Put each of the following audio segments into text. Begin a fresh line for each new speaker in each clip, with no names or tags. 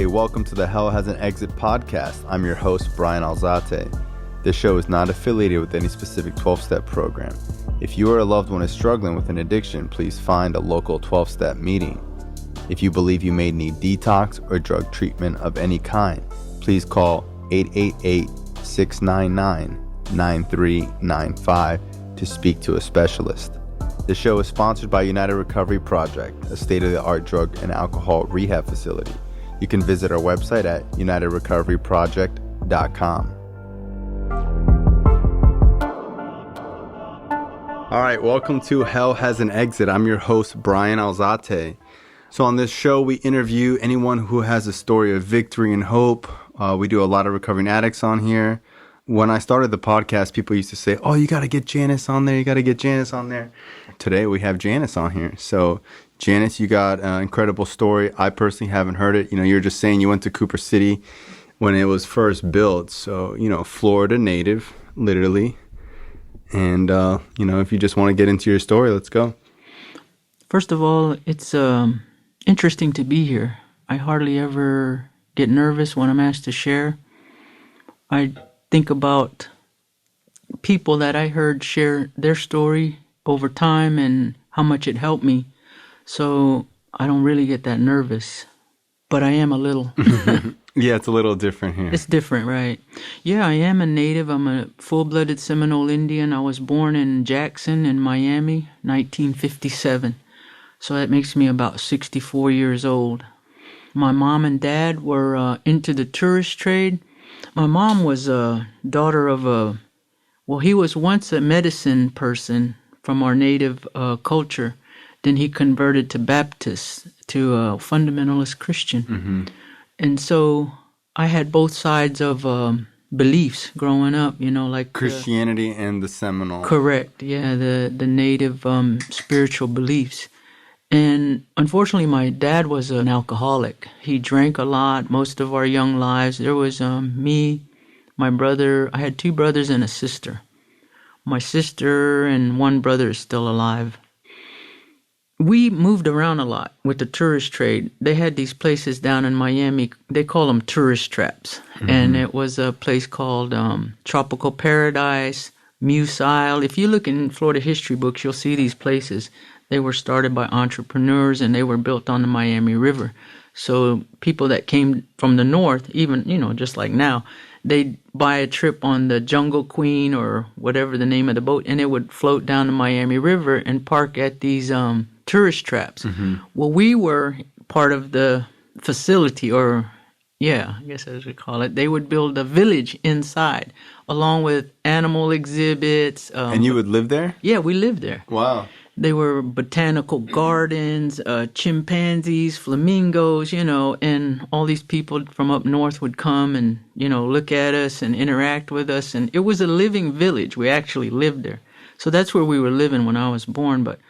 Hey, welcome to the Hell Has an Exit podcast. I'm your host, Bryan Alzate. This show is not affiliated with any specific 12-step program. If you or a loved one is struggling with an addiction, please find a local 12-step meeting. If you believe you may need detox or drug treatment of any kind, please call 888-699-9395 to speak to a specialist. The show is sponsored by United Recovery Project, a state-of-the-art drug and alcohol rehab facility. You can visit our website at unitedrecoveryproject.com. All right, welcome to Hell Has an Exit. I'm your host, Bryan Alzate. So on this show, we interview anyone who has a story of victory and hope. We do a lot of recovering addicts on here. When I started the podcast, people used to say, oh, you got to get Janice on there. You got to get Janice on there. Today, we have Janice on here. So Janice, you got an incredible story. I personally haven't heard it. You know, you're just saying you went to Cooper City when it was first built. So, you know, Florida native, literally. And, you know, if you just want to get into your story, let's go.
First of all, it's interesting to be here. I hardly ever get nervous when I'm asked to share. I think about people that I heard share their story over time and how much it helped me. So I don't really get that nervous, but I am a little.
Yeah, it's a little different here.
It's different, right? Yeah, I am a native. I'm a full-blooded Seminole Indian. I was born in Jackson in Miami, 1957. So that makes me about 64 years old. My mom and dad were into the tourist trade. My mom was a daughter of he was once a medicine person from our native culture. Then he converted to Baptist, to a fundamentalist Christian. Mm-hmm. And so I had both sides of beliefs growing up, you know, like
Christianity and the Seminole.
Correct, yeah, the native spiritual beliefs. And unfortunately, my dad was an alcoholic. He drank a lot most of our young lives. There was me, my brother. I had two brothers and a sister. My sister and one brother is still alive. We moved around a lot with the tourist trade. They had these places down in Miami. They call them tourist traps. Mm-hmm. And it was a place called Tropical Paradise, Muse Isle. If you look in Florida history books, you'll see these places. They were started by entrepreneurs, and they were built on the Miami River. So people that came from the north, even, you know, just like now, they'd buy a trip on the Jungle Queen or whatever the name of the boat, and it would float down the Miami River and park at these tourist traps. Mm-hmm. Well, we were part of the facility, or, yeah, I guess as we call it. They would build a village inside, along with animal exhibits.
And you would live there?
Yeah, we lived there.
Wow.
They were botanical gardens, chimpanzees, flamingos, you know, and all these people from up north would come and, you know, look at us and interact with us. And it was a living village. We actually lived there. So that's where we were living when I was born. But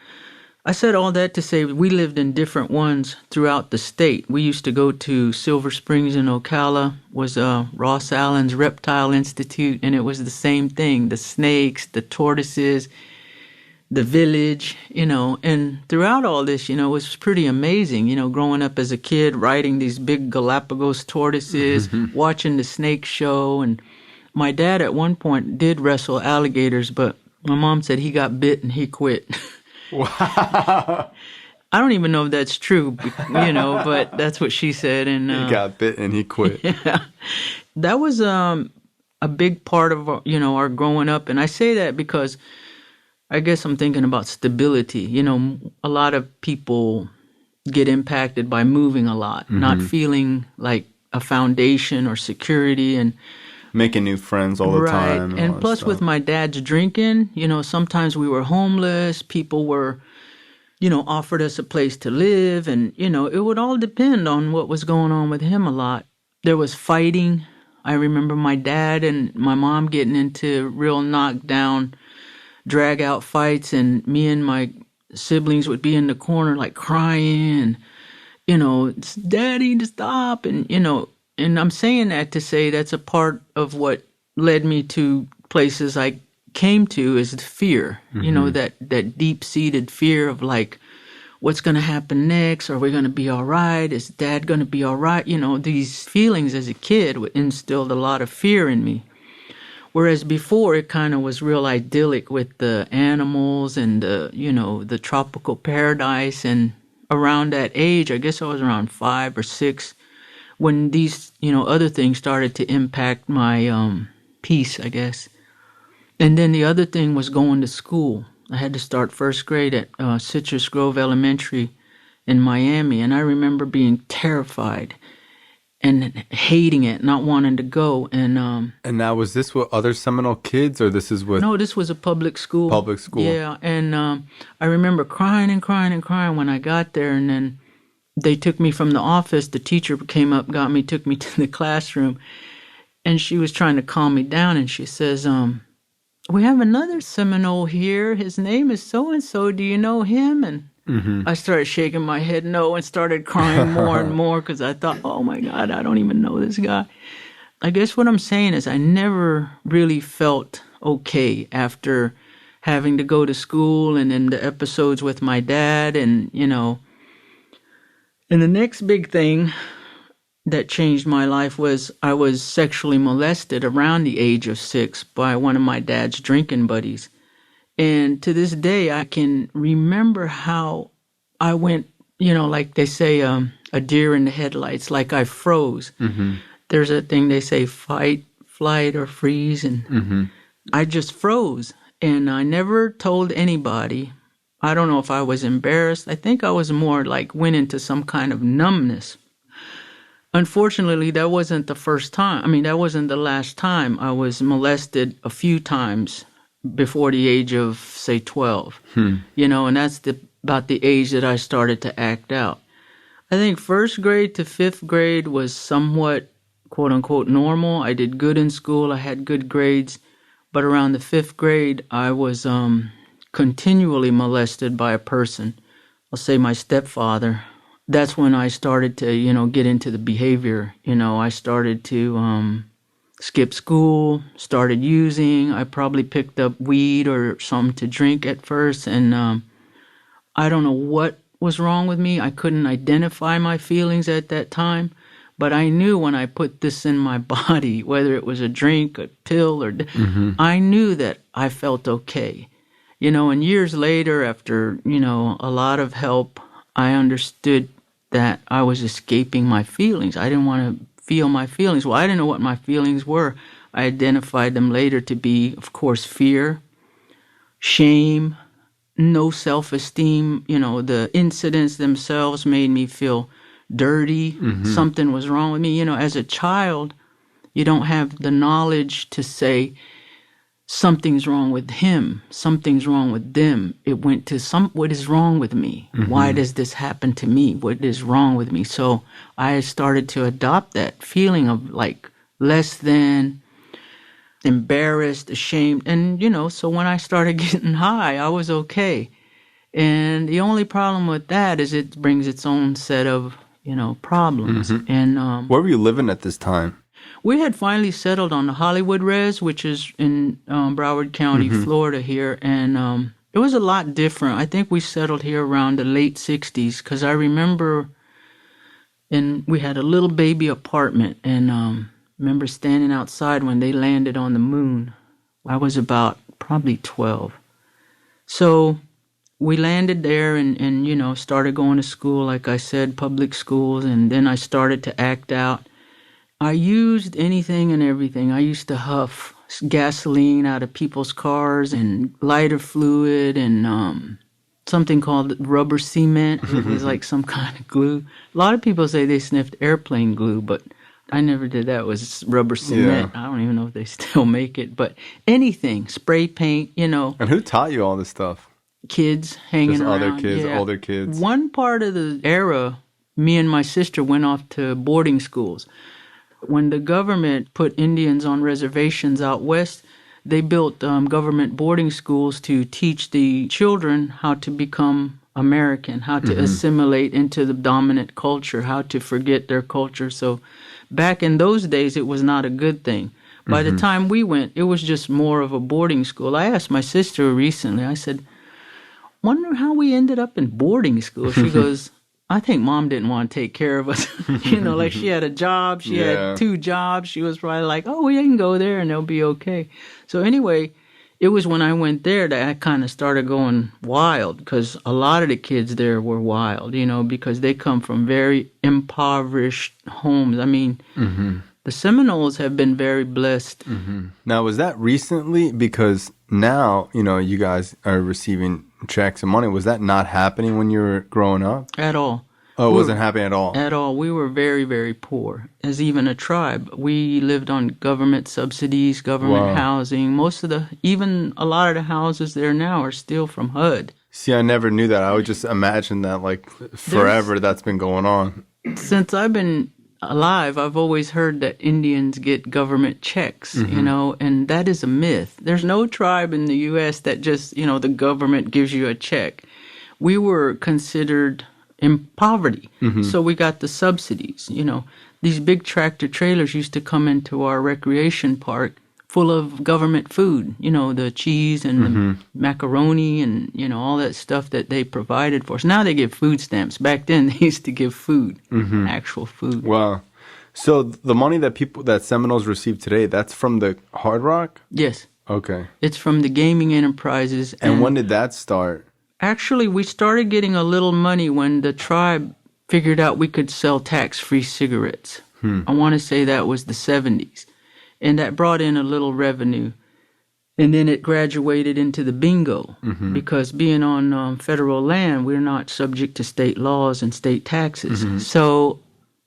I said all that to say we lived in different ones throughout the state. We used to go to Silver Springs in Ocala, was Ross Allen's Reptile Institute, and it was the same thing, the snakes, the tortoises, the village, you know, and throughout all this, you know, it was pretty amazing, you know, growing up as a kid, riding these big Galapagos tortoises, watching the snake show. And my dad at one point did wrestle alligators, but my mom said he got bit and he quit.
Wow.
I don't even know if that's true, you know, but that's what she said. And
he got bit and he quit.
Yeah. That was a big part of, you know, our growing up. And I say that because I guess I'm thinking about stability. You know, a lot of people get impacted by moving a lot, not feeling like a foundation or security, and
making new friends all the time.
And plus with my dad's drinking, you know, sometimes we were homeless. People were, you know, offered us a place to live, and, you know, it would all depend on what was going on with him a lot. There was fighting. I remember my dad and my mom getting into real knockdown, drag out fights, and me and my siblings would be in the corner like crying and, you know, Daddy, to stop. And, you know, and I'm saying that to say that's a part of what led me to places I came to, is the fear, you know, that deep-seated fear of like, what's going to happen next? Are we going to be all right? Is Dad going to be all right? You know, these feelings as a kid instilled a lot of fear in me. Whereas before, it kind of was real idyllic with the animals and the tropical paradise. And around that age, I guess I was around 5 or 6, when these, other things started to impact my peace, I guess. And then the other thing was going to school. I had to start first grade at Citrus Grove Elementary in Miami. And I remember being terrified and hating it, not wanting to go. And
now, was this with other Seminole kids, or this is with...
No, this was a public school.
Public school.
Yeah, and I remember crying and crying and crying when I got there, and then they took me from the office. The teacher came up, took me to the classroom, and she was trying to calm me down, and she says, we have another Seminole here. His name is so-and-so. Do you know him? And I started shaking my head no and started crying more and more because I thought, oh, my God, I don't even know this guy. I guess what I'm saying is I never really felt okay after having to go to school and then the episodes with my dad and, And the next big thing that changed my life was I was sexually molested around the age of 6 by one of my dad's drinking buddies. And to this day, I can remember how I went, like they say, a deer in the headlights, like I froze. There's a thing they say, fight, flight, or freeze. And I just froze. And I never told anybody. I don't know if I was embarrassed. I think I was more like went into some kind of numbness. Unfortunately, that wasn't the first time. I mean, that wasn't the last time. I was molested a few times before the age of, say, 12. And that's about the age that I started to act out. I think first grade to 5th grade was somewhat, quote unquote, normal. I did good in school. I had good grades. But around the 5th grade, I was continually molested by a person. I'll say my stepfather. That's when I started to, get into the behavior. I started to skip school, started using. I probably picked up weed or something to drink at first. And I don't know what was wrong with me. I couldn't identify my feelings at that time. But I knew when I put this in my body, whether it was a drink, a pill, or I knew that I felt okay. And years later, after, a lot of help, I understood that I was escaping my feelings. I didn't want to feel my feelings. Well, I didn't know what my feelings were. I identified them later to be, of course, fear, shame, no self-esteem. The incidents themselves made me feel dirty. Something was wrong with me. As a child, you don't have the knowledge to say, something's wrong with him, something's wrong with them. It went to what is wrong with me? Why does this happen to me? What is wrong with me? So I started to adopt that feeling of like less than, embarrassed, ashamed. And, so when I started getting high, I was okay. And the only problem with that is it brings its own set of, problems. And
where were you living at this time?
We had finally settled on the Hollywood Res, which is in Broward County, Florida here, and it was a lot different. I think we settled here around the late 60s, because I remember we had a little baby apartment, and remember standing outside when they landed on the moon. I was about probably 12. So we landed there and started going to school, like I said, public schools, and then I started to act out. I used anything and everything. I used to huff gasoline out of people's cars and lighter fluid and something called rubber cement. It was like some kind of glue. A lot of people say they sniffed airplane glue, but I never did that. It was rubber cement. Yeah. I don't even know if they still make it. But anything, spray paint,
And who taught you all this stuff?
Kids hanging
Just
around.
Other kids, older kids.
One part of the era, me and my sister went off to boarding schools. When the government put Indians on reservations out west, they built government boarding schools to teach the children how to become American, how to assimilate into the dominant culture, how to forget their culture. So back in those days, it was not a good thing. By the time we went, it was just more of a boarding school. I asked my sister recently, I said, wonder how we ended up in boarding school. She goes, I think Mom didn't want to take care of us. Like she had a job. She had 2 jobs. She was probably like, oh, well, you can go there and they'll be okay. So anyway, it was when I went there that I kind of started going wild, because a lot of the kids there were wild, because they come from very impoverished homes. I mean, the Seminoles have been very blessed.
Now, was that recently? Because now, you guys are receiving checks and money. Was that not happening when you were growing up?
At all.
Oh, it wasn't happening at all?
At all. We were very, very poor. As even a tribe, we lived on government subsidies, government housing. Even a lot of the houses there now are still from HUD.
See, I never knew that. I would just imagine that, like, forever that's been going on.
Since I've been alive, I've always heard that Indians get government checks, and that is a myth. There's no tribe in the U.S. that just, the government gives you a check. We were considered in poverty, so we got the subsidies. These big tractor trailers used to come into our recreation park full of government food, the cheese and the macaroni and, all that stuff that they provided for us. Now they give food stamps. Back then they used to give food, actual food.
Wow. So the money that Seminoles receive today, that's from the Hard Rock?
Yes.
Okay.
It's from the gaming enterprises.
And when did that start?
Actually, we started getting a little money when the tribe figured out we could sell tax-free cigarettes. I want to say that was the 70s. And that brought in a little revenue. And then it graduated into the bingo. Because being on federal land, we're not subject to state laws and state taxes. So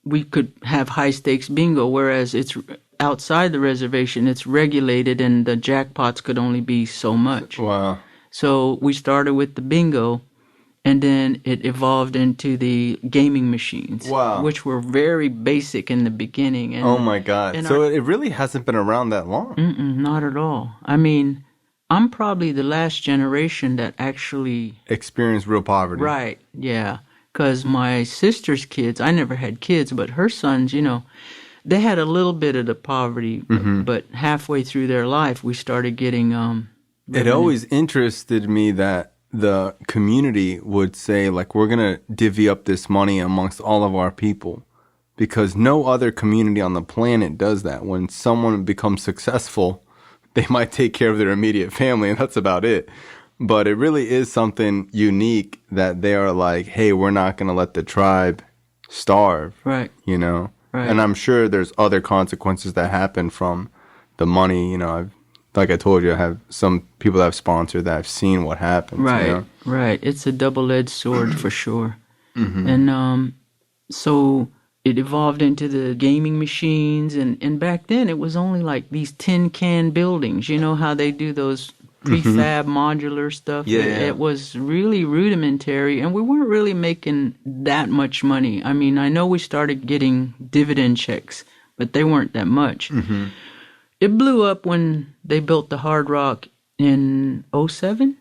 we could have high-stakes bingo, whereas it's outside the reservation, it's regulated, and the jackpots could only be so much.
Wow.
So we started with the bingo, and then it evolved into the gaming machines, which were very basic in the beginning. And,
oh, my God. So it really hasn't been around that long.
Not at all. I mean, I'm probably the last generation that actually
experienced real poverty.
Right, yeah. Because my sister's kids, I never had kids, but her sons, they had a little bit of the poverty, but halfway through their life, we started getting...
It always interested me that the community would say, like, we're going to divvy up this money amongst all of our people, because no other community on the planet does that. When someone becomes successful, they might take care of their immediate family, and that's about it. But it really is something unique that they are like, hey, we're not going to let the tribe starve,
right?
Right.
And
I'm sure there's other consequences that happen from the money. Like I told you, I have some people that I've sponsored that I've seen what happens.
Right, right. It's a double-edged sword for sure. And so it evolved into the gaming machines. And back then it was only like these tin can buildings. You know how they do those prefab modular stuff?
Yeah.
It was really rudimentary, and we weren't really making that much money. I mean, I know we started getting dividend checks, but they weren't that much. It blew up when they built the Hard Rock in 2007.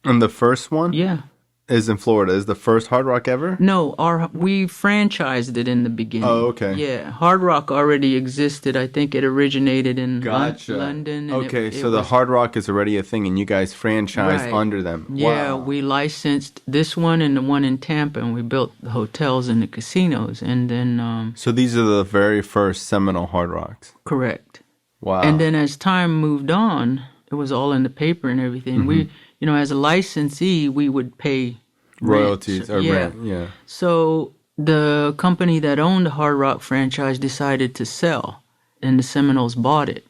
And the first one?
Yeah.
Is in Florida. Is the first Hard Rock ever?
No, we franchised it in the beginning.
Oh, okay.
Yeah, Hard Rock already existed. I think it originated in London. And
okay, so the Hard Rock is already a thing, and you guys franchised under them.
Yeah,
wow.
We licensed this one and the one in Tampa, and we built the hotels and the casinos. And then...
so these are the very first Seminole Hard Rocks?
Correct.
Wow.
And then as time moved on, it was all in the paper and everything. We, as a licensee, we would pay
royalties or rent. Yeah.
So the company that owned the Hard Rock franchise decided to sell, and the Seminoles bought it.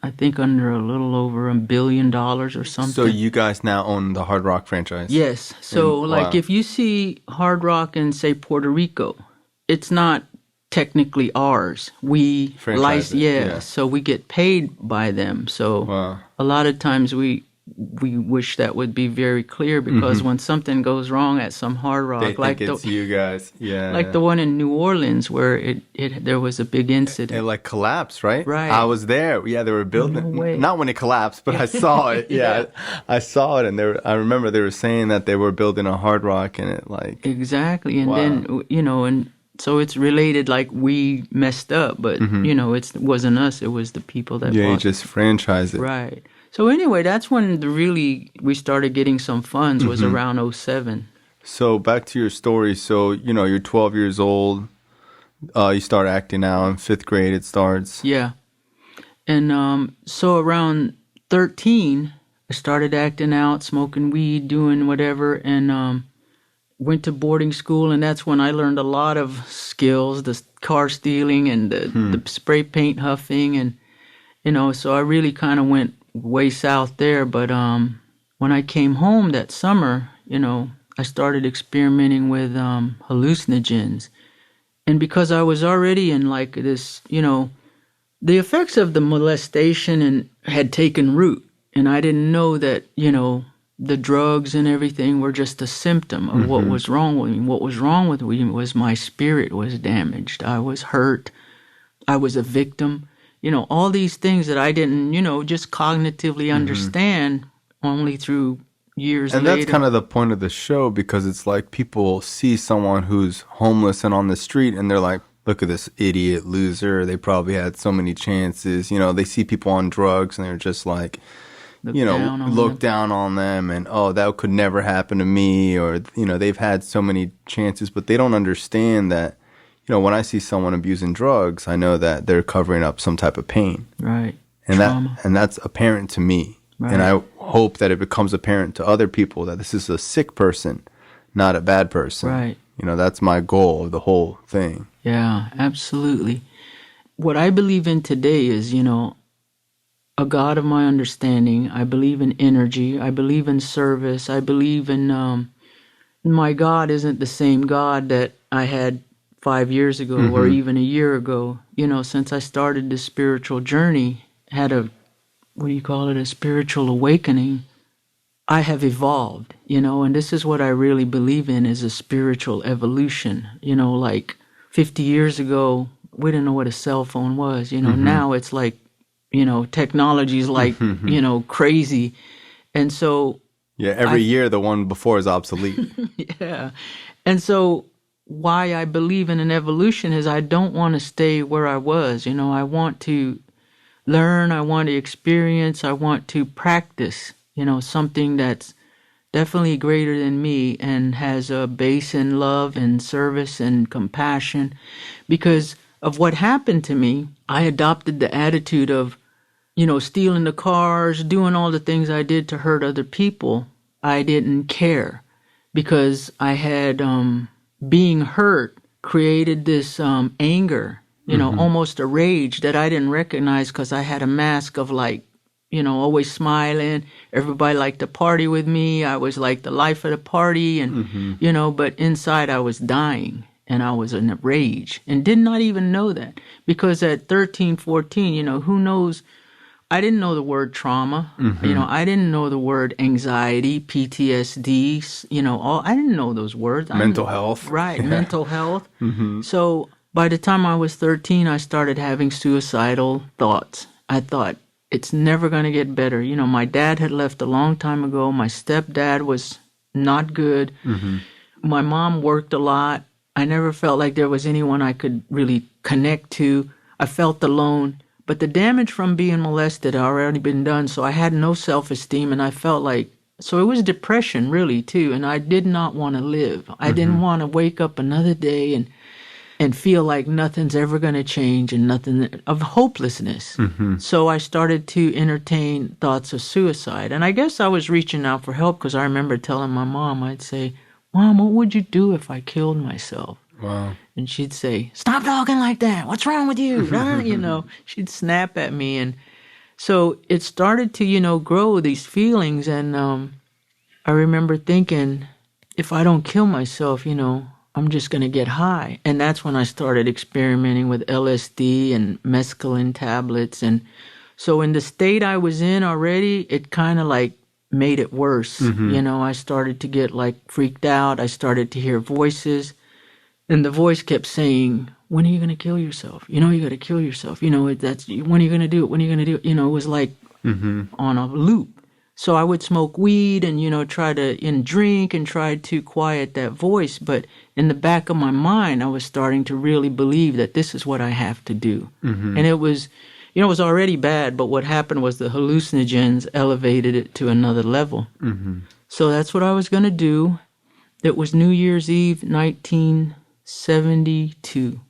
I think under a little over $1 billion or something.
So you guys now own the Hard Rock franchise?
Yes. So if you see Hard Rock in, say, Puerto Rico, it's not technically ours. We
franchise
so we get paid by them. So a lot of times we wish that would be very clear, because when something goes wrong at some Hard Rock,
they think it's you guys,
like the one in New Orleans where there was a big incident.
It like collapsed, right?
Right.
I was there. Yeah, they were building.
No way.
Not when it collapsed, but I saw it. Yeah, I saw it, and I remember they were saying that they were building a Hard Rock, and it like
exactly, and then and So it's related like we messed up, but, it wasn't us. It was the people that
Yeah, you
bought
just franchise it.
Right. So anyway, that's when we started getting some funds, was around '07.
So back to your story. So, you're 12 years old. You start acting out in 5th grade, it starts.
Yeah. And so around 13, I started acting out, smoking weed, doing whatever, and went to boarding school. And that's when I learned a lot of skills, the car stealing and the spray paint huffing. And, so I really kind of went way south there. But when I came home that summer, I started experimenting with hallucinogens. And because I was already in like this, the effects of the molestation had taken root. And I didn't know that, the drugs and everything were just a symptom of what was wrong with me. What was wrong with me was my spirit was damaged. I was hurt. I was a victim. All these things that I didn't, just cognitively understand only through years
and
later.
That's kind of the point of the show, because it's like people see someone who's homeless and on the street and they're like, look at this idiot loser. They probably had so many chances. They see people on drugs and they're just like, look down on them and, oh, that could never happen to me. Or, they've had so many chances, but they don't understand that, when I see someone abusing drugs, I know that they're covering up some type of pain.
Right.
And
Trauma.
that's apparent to me. Right. And I hope that it becomes apparent to other people that this is a sick person, not a bad person.
Right.
That's my goal of the whole thing.
Yeah, absolutely. What I believe in today is, a God of my understanding. I believe in energy. I believe in service. I believe in my God isn't the same God that I had 5 years ago or even a year ago. Since I started this spiritual journey, had a spiritual awakening, I have evolved, and this is what I really believe in, is a spiritual evolution. Like 50 years ago, we didn't know what a cell phone was. Now it's like, technology's like, crazy. And so...
Yeah, every year the one before is obsolete.
Yeah. And so why I believe in an evolution is I don't want to stay where I was. I want to learn, I want to experience, I want to practice, something that's definitely greater than me and has a base in love and service and compassion. Because of what happened to me, I adopted the attitude of, stealing the cars, doing all the things I did to hurt other people. I didn't care because I had, being hurt created this anger, almost a rage that I didn't recognize because I had a mask of like, always smiling. Everybody liked to party with me. I was like the life of the party and, but inside I was dying and I was in a rage and did not even know that because at 13, 14, who knows? I didn't know the word trauma. I didn't know the word anxiety, PTSD, I didn't know those words.
Mental health.
Right, yeah. Mental health. So by the time I was 13, I started having suicidal thoughts. I thought, it's never going to get better. My dad had left a long time ago. My stepdad was not good. My mom worked a lot. I never felt like there was anyone I could really connect to. I felt alone. But the damage from being molested had already been done, so I had no self-esteem, and I felt like, so it was depression really too, and I did not want to live. I didn't want to wake up another day and feel like nothing's ever going to change and nothing of hopelessness. So I started to entertain thoughts of suicide, and I guess I was reaching out for help because I remember telling my mom, I'd say, Mom, what would you do if I killed myself?
Wow.
And she'd say, stop talking like that. What's wrong with you? She'd snap at me. And so it started to, grow these feelings. And I remember thinking, if I don't kill myself, I'm just going to get high. And that's when I started experimenting with LSD and mescaline tablets. And so in the state I was in already, it kind of like made it worse. I started to get like freaked out. I started to hear voices. And the voice kept saying, when are you going to kill yourself? You got to kill yourself. That's when are you going to do it? When are you going to do it? It was like on a loop. So I would smoke weed and, try to drink and try to quiet that voice. But in the back of my mind, I was starting to really believe that this is what I have to do. And it was, it was already bad, but what happened was the hallucinogens elevated it to another level. So that's what I was going to do. It was New Year's Eve, 1972.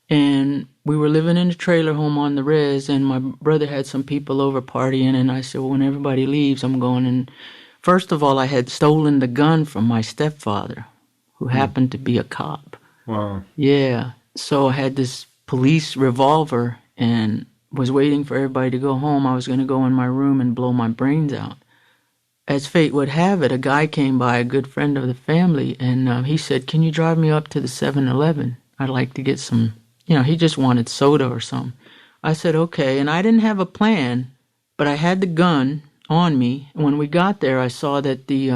And we were living in a trailer home on the res, and my brother had some people over partying, and I said, well, when everybody leaves, I'm going. And first of all, I had stolen the gun from my stepfather, who happened to be a cop.
Wow.
Yeah. So I had this police revolver and was waiting for everybody to go home. I was going to go in my room and blow my brains out. As fate would have it, a guy came by, a good friend of the family, and he said, can you drive me up to the 7-Eleven? I'd like to get some, he just wanted soda or something. I said, okay, and I didn't have a plan, but I had the gun on me. And when we got there, I saw that the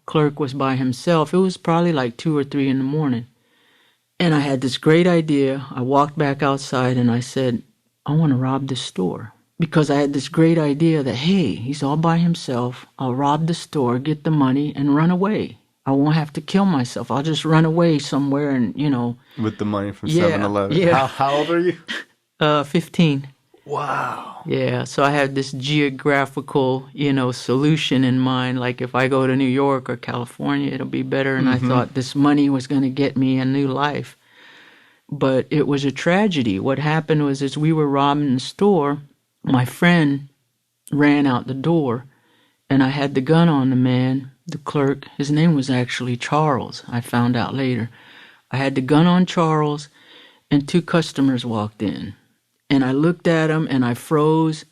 clerk was by himself. It was probably like 2 or 3 in the morning. And I had this great idea. I walked back outside and I said, I want to rob this store. Because I had this great idea that, hey, he's all by himself. I'll rob the store, get the money, and run away. I won't have to kill myself. I'll just run away somewhere and,
With the money from 7-Eleven.
Yeah.
How old are you?
15.
Wow.
Yeah, so I had this geographical, solution in mind. Like if I go to New York or California, it'll be better. And I thought this money was going to get me a new life. But it was a tragedy. What happened was as we were robbing the store, my friend ran out the door, and I had the gun on the man, the clerk. His name was actually Charles, I found out later. I had the gun on Charles, and 2 customers walked in. And I looked at them, and I froze.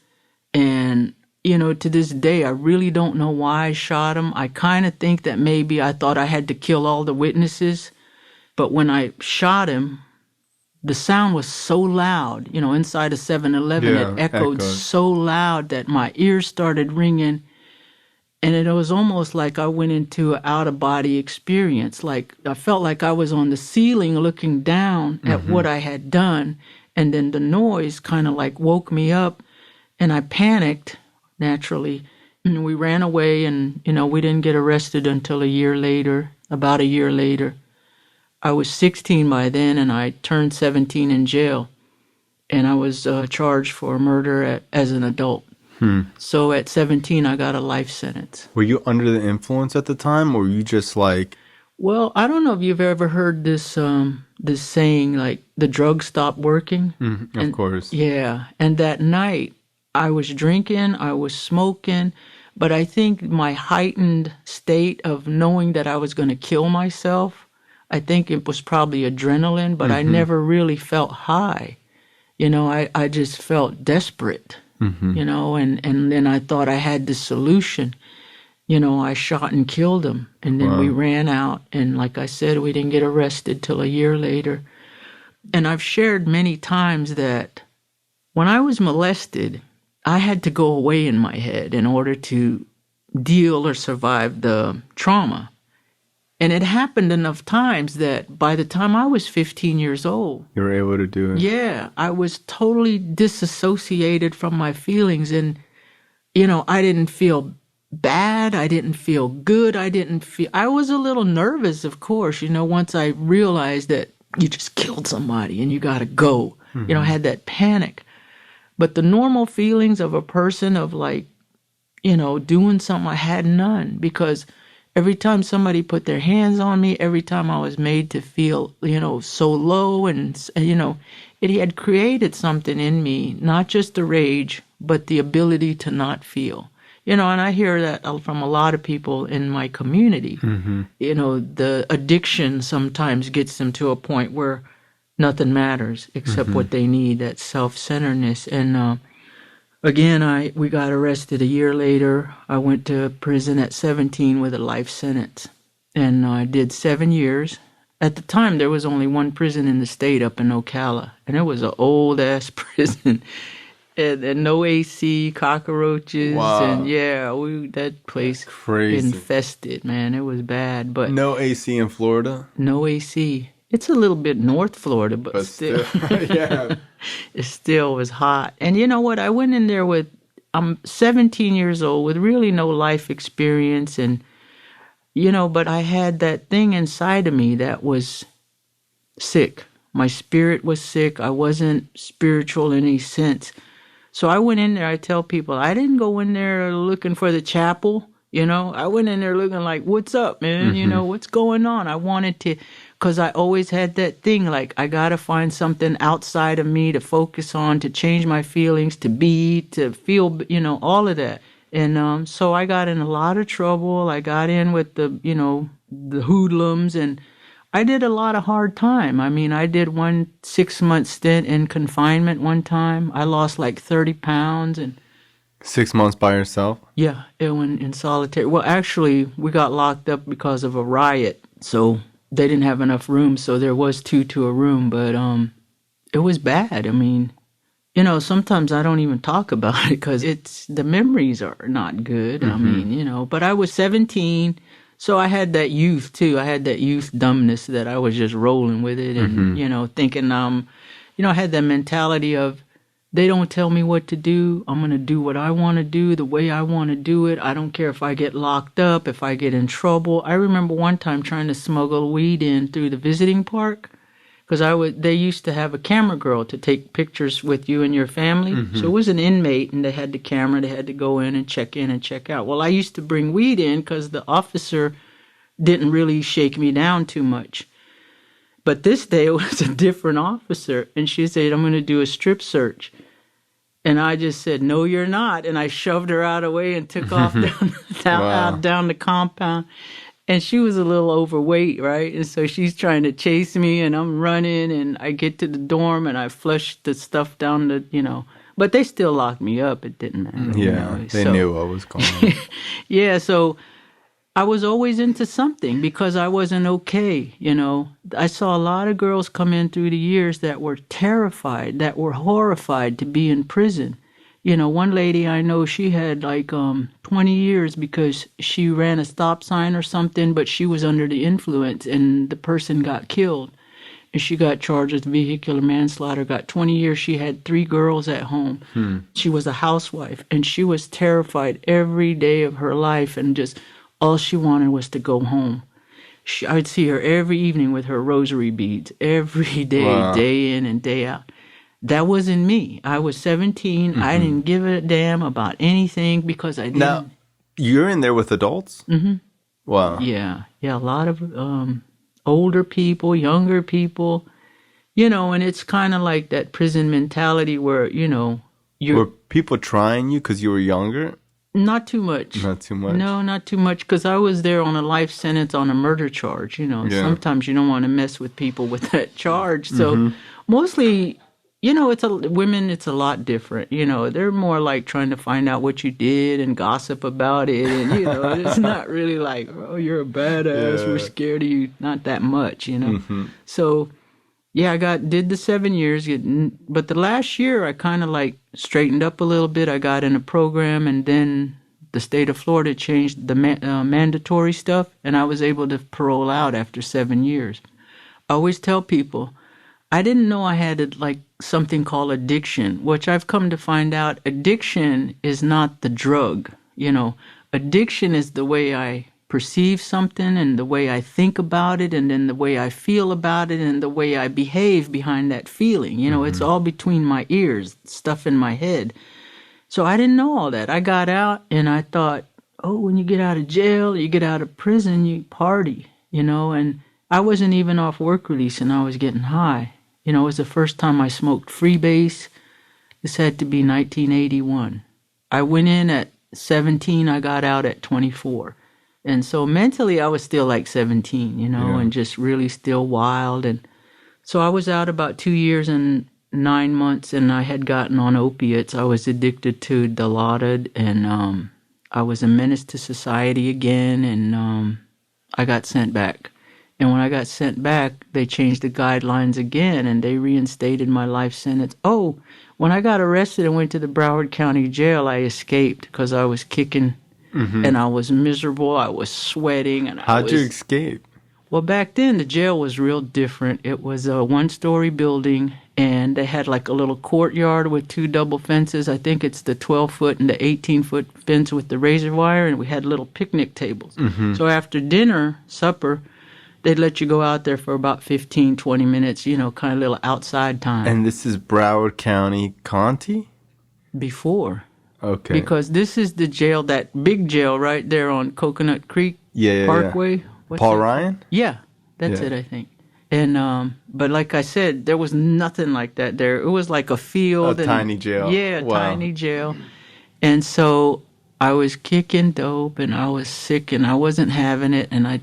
And, to this day, I really don't know why I shot him. I kind of think that maybe I thought I had to kill all the witnesses. But when I shot him, the sound was so loud, inside a 7-Eleven, it echoed so loud that my ears started ringing. And it was almost like I went into an out-of-body experience. Like I felt like I was on the ceiling looking down at what I had done. And then the noise kind of like woke me up, and I panicked, naturally. And we ran away, and, we didn't get arrested until about a year later. I was 16 by then, and I turned 17 in jail, and I was charged for murder as an adult. So at 17, I got a life sentence.
Were you under the influence at the time, or were you just like...
Well, I don't know if you've ever heard this this saying, like, the drugs stop working.
Of course.
Yeah, and that night, I was drinking, I was smoking, but I think my heightened state of knowing that I was going to kill myself, I think it was probably adrenaline, but I never really felt high. I just felt desperate, and then I thought I had the solution. I shot and killed him, and then we ran out. And like I said, we didn't get arrested till a year later. And I've shared many times that when I was molested, I had to go away in my head in order to deal or survive the trauma. And it happened enough times that by the time I was 15 years old...
You were able to do it.
Yeah, I was totally disassociated from my feelings. And, I didn't feel bad. I didn't feel good. I was a little nervous, of course, once I realized that you just killed somebody and you got to go. I had that panic. But the normal feelings of a person of like, doing something, I had none, because... Every time somebody put their hands on me, every time I was made to feel, so low, and, it had created something in me, not just the rage, but the ability to not feel. And I hear that from a lot of people in my community. The addiction sometimes gets them to a point where nothing matters except what they need, that self-centeredness. And, again, we got arrested a year later. I went to prison at 17 with a life sentence, and I did 7 years. At the time, there was only one prison in the state up in Ocala, and it was an old-ass prison, and no AC, cockroaches, and that place infested, man. It was bad. But
no AC in Florida?
No AC. It's a little bit North Florida, but still.
Yeah.
It still was hot. And you know what? I went in there with I'm 17 years old with really no life experience, and but I had that thing inside of me that was sick. My spirit was sick. I wasn't spiritual in any sense. So I went in there. I tell people, I didn't go in there looking for the chapel. I went in there looking like, what's up, man? What's going on? I wanted to, because I always had that thing, like, I got to find something outside of me to focus on, to change my feelings, to be, to feel, all of that. And so I got in a lot of trouble. I got in with the hoodlums, and I did a lot of hard time. I mean, I did 1 6-month stint in confinement one time. I lost like 30 pounds. And
6 months by yourself?
Yeah, it went in solitary. Well, actually, we got locked up because of a riot. So they didn't have enough rooms, so there was 2 to a room. But it was bad. I mean, sometimes I don't even talk about it because the memories are not good. I mean, but I was 17, so I had that youth too. I had that youth dumbness that I was just rolling with it, and thinking, I had that mentality of, they don't tell me what to do. I'm gonna do what I want to do, the way I want to do it. I don't care if I get locked up, if I get in trouble. I remember one time trying to smuggle weed in through the visiting park. Because they used to have a camera girl to take pictures with you and your family. So it was an inmate, and they had the camera. They had to go in and check out. Well, I used to bring weed in because the officer didn't really shake me down too much. But this day, it was a different officer, and she said, I'm going to do a strip search. And I just said, no, you're not. And I shoved her out of the way and took off down the compound. And she was a little overweight, right? And so she's trying to chase me, and I'm running, and I get to the dorm, and I flush the stuff down the, but they still locked me up. It didn't matter.
Yeah, they knew what was going on.
Yeah, so I was always into something because I wasn't okay, I saw a lot of girls come in through the years that were terrified, that were horrified to be in prison. One lady I know, she had like 20 years because she ran a stop sign or something, but she was under the influence and the person got killed. And she got charged with vehicular manslaughter, got 20 years. She had 3 girls at home. She was a housewife, and she was terrified every day of her life, and just all she wanted was to go home. I'd see her every evening with her rosary beads, every day, wow, day in and day out. That wasn't me. I was 17. I didn't give a damn about anything because I didn't.
Now, you're in there with adults? Wow.
Yeah. A lot of older people, younger people, and it's kind of like that prison mentality where,
Were people trying you because you were younger?
Not too much.
Not too much?
No, not too much, because I was there on a life sentence on a murder charge, Yeah. Sometimes you don't want to mess with people with that charge. So mostly, it's a lot different. They're more like trying to find out what you did and gossip about it. And, it's not really like, oh, you're a badass. Yeah. We're scared of you. Not that much, So, yeah, I did the 7 years. But the last year, I kind of like straightened up a little bit. I got in a program, and then the state of Florida changed the mandatory stuff, and I was able to parole out after 7 years. I always tell people, I didn't know I had something called addiction, which I've come to find out addiction is not the drug. Addiction is the way I perceive something and the way I think about it, and then the way I feel about it and the way I behave behind that feeling. It's all between my ears, stuff in my head. So I didn't know all that. I got out and I thought, oh, when you get out of jail, you get out of prison, you party, and I wasn't even off work release and I was getting high. It was the first time I smoked freebase. This had to be 1981. I went in at 17, I got out at 24. And so mentally I was still like 17, and just really still wild. And so I was out about 2 years and 9 months, and I had gotten on opiates. I was addicted to Dilaudid, and I was a menace to society again, and I got sent back. And when I got sent back, they changed the guidelines again, and they reinstated my life sentence. Oh, when I got arrested and went to the Broward County Jail, I escaped because I was kicking, and I was miserable. I was sweating. And
How'd you escape?
Well, back then, the jail was real different. It was a one-story building, And they had like a little courtyard with 2 double fences. I think it's the 12-foot and the 18-foot fence with the razor wire, and we had little picnic tables. So after dinner, supper, they'd let you go out there for about 15, 20 minutes, kind of little outside time.
And this is Broward County, Conti?
Before.
Okay.
Because this is the jail, that big jail right there on Coconut Creek Parkway. What's
Paul
that?
Ryan?
Yeah, that's it, I think. And but like I said, there was nothing like that there. It was like a field.
Tiny jail.
Yeah,
Wow.
tiny jail. And so I was kicking dope and I was sick and I wasn't having it. And I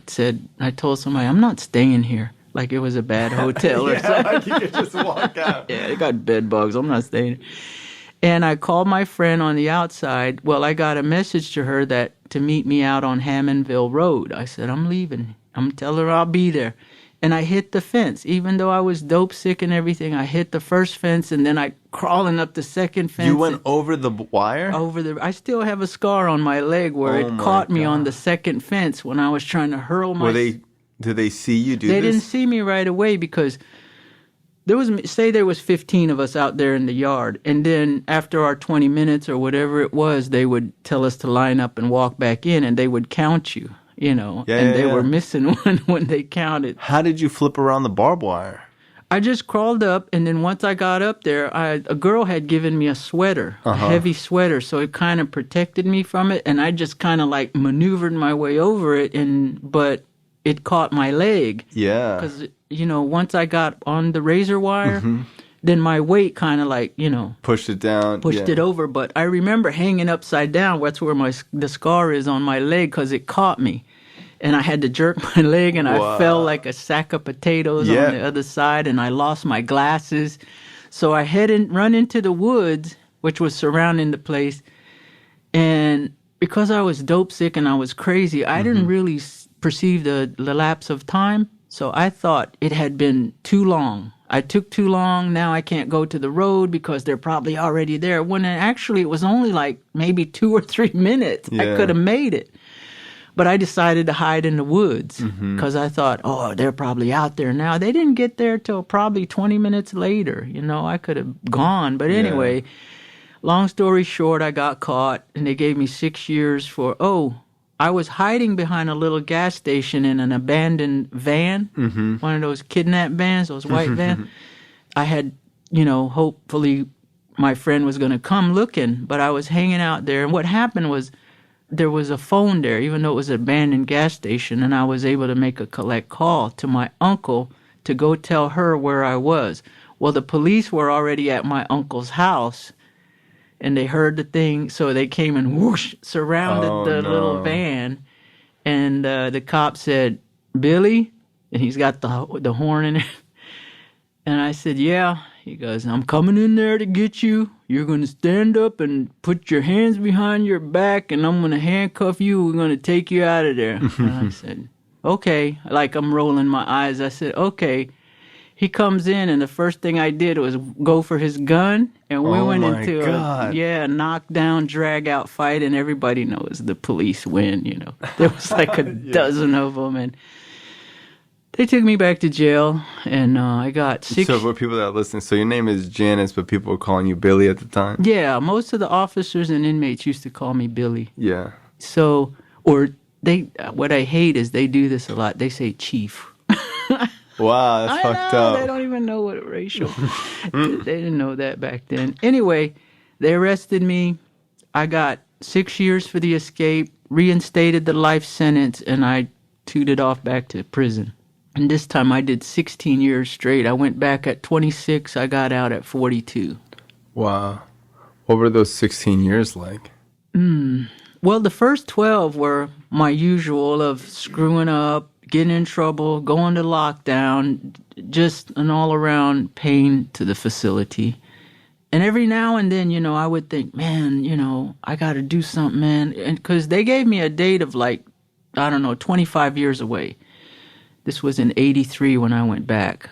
told somebody, I'm not staying here. Like it was a bad hotel or something.
Like you could just walk out.
Yeah, they got bed bugs. I'm not staying here. And I called my friend on the outside. Well, I got a message to her to meet me out on Hammondville Road. I said, I'm leaving. I'm telling her I'll be there. And I hit the fence. Even though I was dope sick and everything, I hit the first fence and then I crawling up the second fence.
You went over the wire?
I still have a scar on my leg where it caught me on the second fence when I was trying to hurl my...
Did they see you do this?
They didn't see me right away because there was 15 of us out there in the yard. And then after our 20 minutes or whatever it was, they would tell us to line up and walk back in and they would count you. They were missing one when they counted.
How did you flip around the barbed wire?
I just crawled up, and then once I got up there, a girl had given me a sweater, a heavy sweater, so it kind of protected me from it, and I just kind of like maneuvered my way over it, but it caught my leg. Yeah. Because, once I got on the razor wire, then my weight kind of like,
pushed it down.
Pushed it over, but I remember hanging upside down. That's where the scar is on my leg because it caught me. And I had to jerk my leg, and I fell like a sack of potatoes on the other side, and I lost my glasses. So I run into the woods, which was surrounding the place. And because I was dope sick and I was crazy, I didn't really perceive the lapse of time. So I thought it had been too long. I took too long. Now I can't go to the road because they're probably already there. When actually it was only like maybe 2 or 3 minutes. I could have made it. But I decided to hide in the woods because I thought, they're probably out there now. They didn't get there till probably 20 minutes later. I could have gone. But anyway, long story short, I got caught and they gave me 6 years I was hiding behind a little gas station in an abandoned van, one of those kidnap vans, those white vans. I had, hopefully my friend was going to come looking, but I was hanging out there. And what happened was there was a phone there, even though it was an abandoned gas station, and I was able to make a collect call to my uncle to go tell her where I was. Well, the police were already at my uncle's house, and they heard the thing, so they came and whoosh, surrounded the little van, and the cop said, Billy? And he's got the horn in it. And I said, yeah. He goes, I'm coming in there to get you. You're going to stand up and put your hands behind your back, and I'm going to handcuff you. We're going to take you out of there. And I said, okay. Like I'm rolling my eyes. I said, okay. He comes in, and the first thing I did was go for his gun, and we went into a knockdown, drag-out fight, and everybody knows the police win, There was like a dozen of them, and they took me back to jail, and I got 6...
So for people that are listening, so your name is Janice, but people were calling you Billy at the time?
Yeah, most of the officers and inmates used to call me Billy.
Yeah.
So, what I hate is they do this a lot. They say chief.
Wow, that's fucked up.
They don't even know what racial. They didn't know that back then. Anyway, they arrested me. I got 6 years for the escape, reinstated the life sentence, and I tooted off back to prison. And this time I did 16 years straight. I went back at 26. I got out at 42.
Wow. What were those 16 years like?
Well, the first 12 were my usual of screwing up, getting in trouble, going to lockdown, just an all-around pain to the facility. And every now and then, I would think, man, I got to do something, man. And because they gave me a date of 25 years away. This was in 83 when I went back.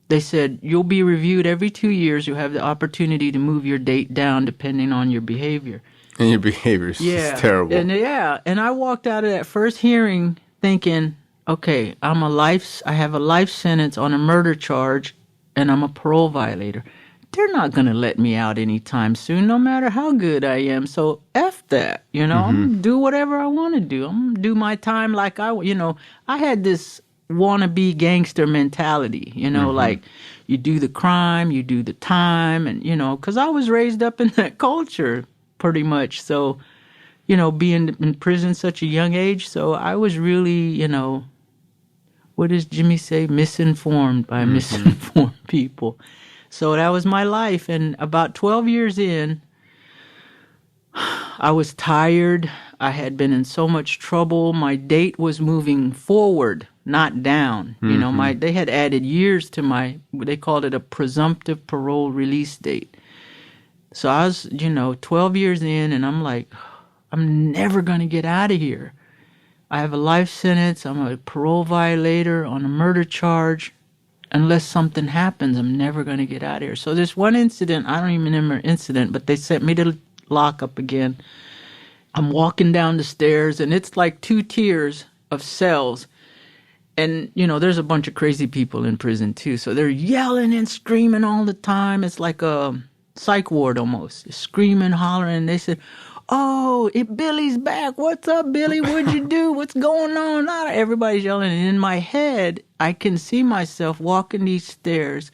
They said, you'll be reviewed every 2 years. You'll have the opportunity to move your date down depending on your behavior.
And your behavior is just terrible.
And I walked out of that first hearing thinking, okay, I have a life sentence on a murder charge, and I'm a parole violator. They're not going to let me out anytime soon, no matter how good I am. So F that, I'm going to do whatever I want to do. I'm going to do my time like I had this wannabe gangster mentality, like you do the crime, you do the time, and, because I was raised up in that culture pretty much. So, being in prison such a young age. So I was really, what does Jimmy say? Misinformed by misinformed people. So that was my life. And about 12 years in, I was tired. I had been in so much trouble. My date was moving forward, not down. They had added years to they called it a presumptive parole release date. So I was, 12 years in, and I'm like, I'm never going to get out of here. I have a life sentence. I'm a parole violator on a murder charge. Unless something happens, I'm never going to get out of here. So this one incident, I don't even remember incident, but they sent me to lockup again. I'm walking down the stairs, and it's like 2 tiers of cells. And, there's a bunch of crazy people in prison, too. So they're yelling and screaming all the time. It's like a psych ward almost. Screaming, hollering. They said, "Oh, Billy's back. What's up, Billy? What'd you do? What's going on?" Everybody's yelling. And in my head, I can see myself walking these stairs.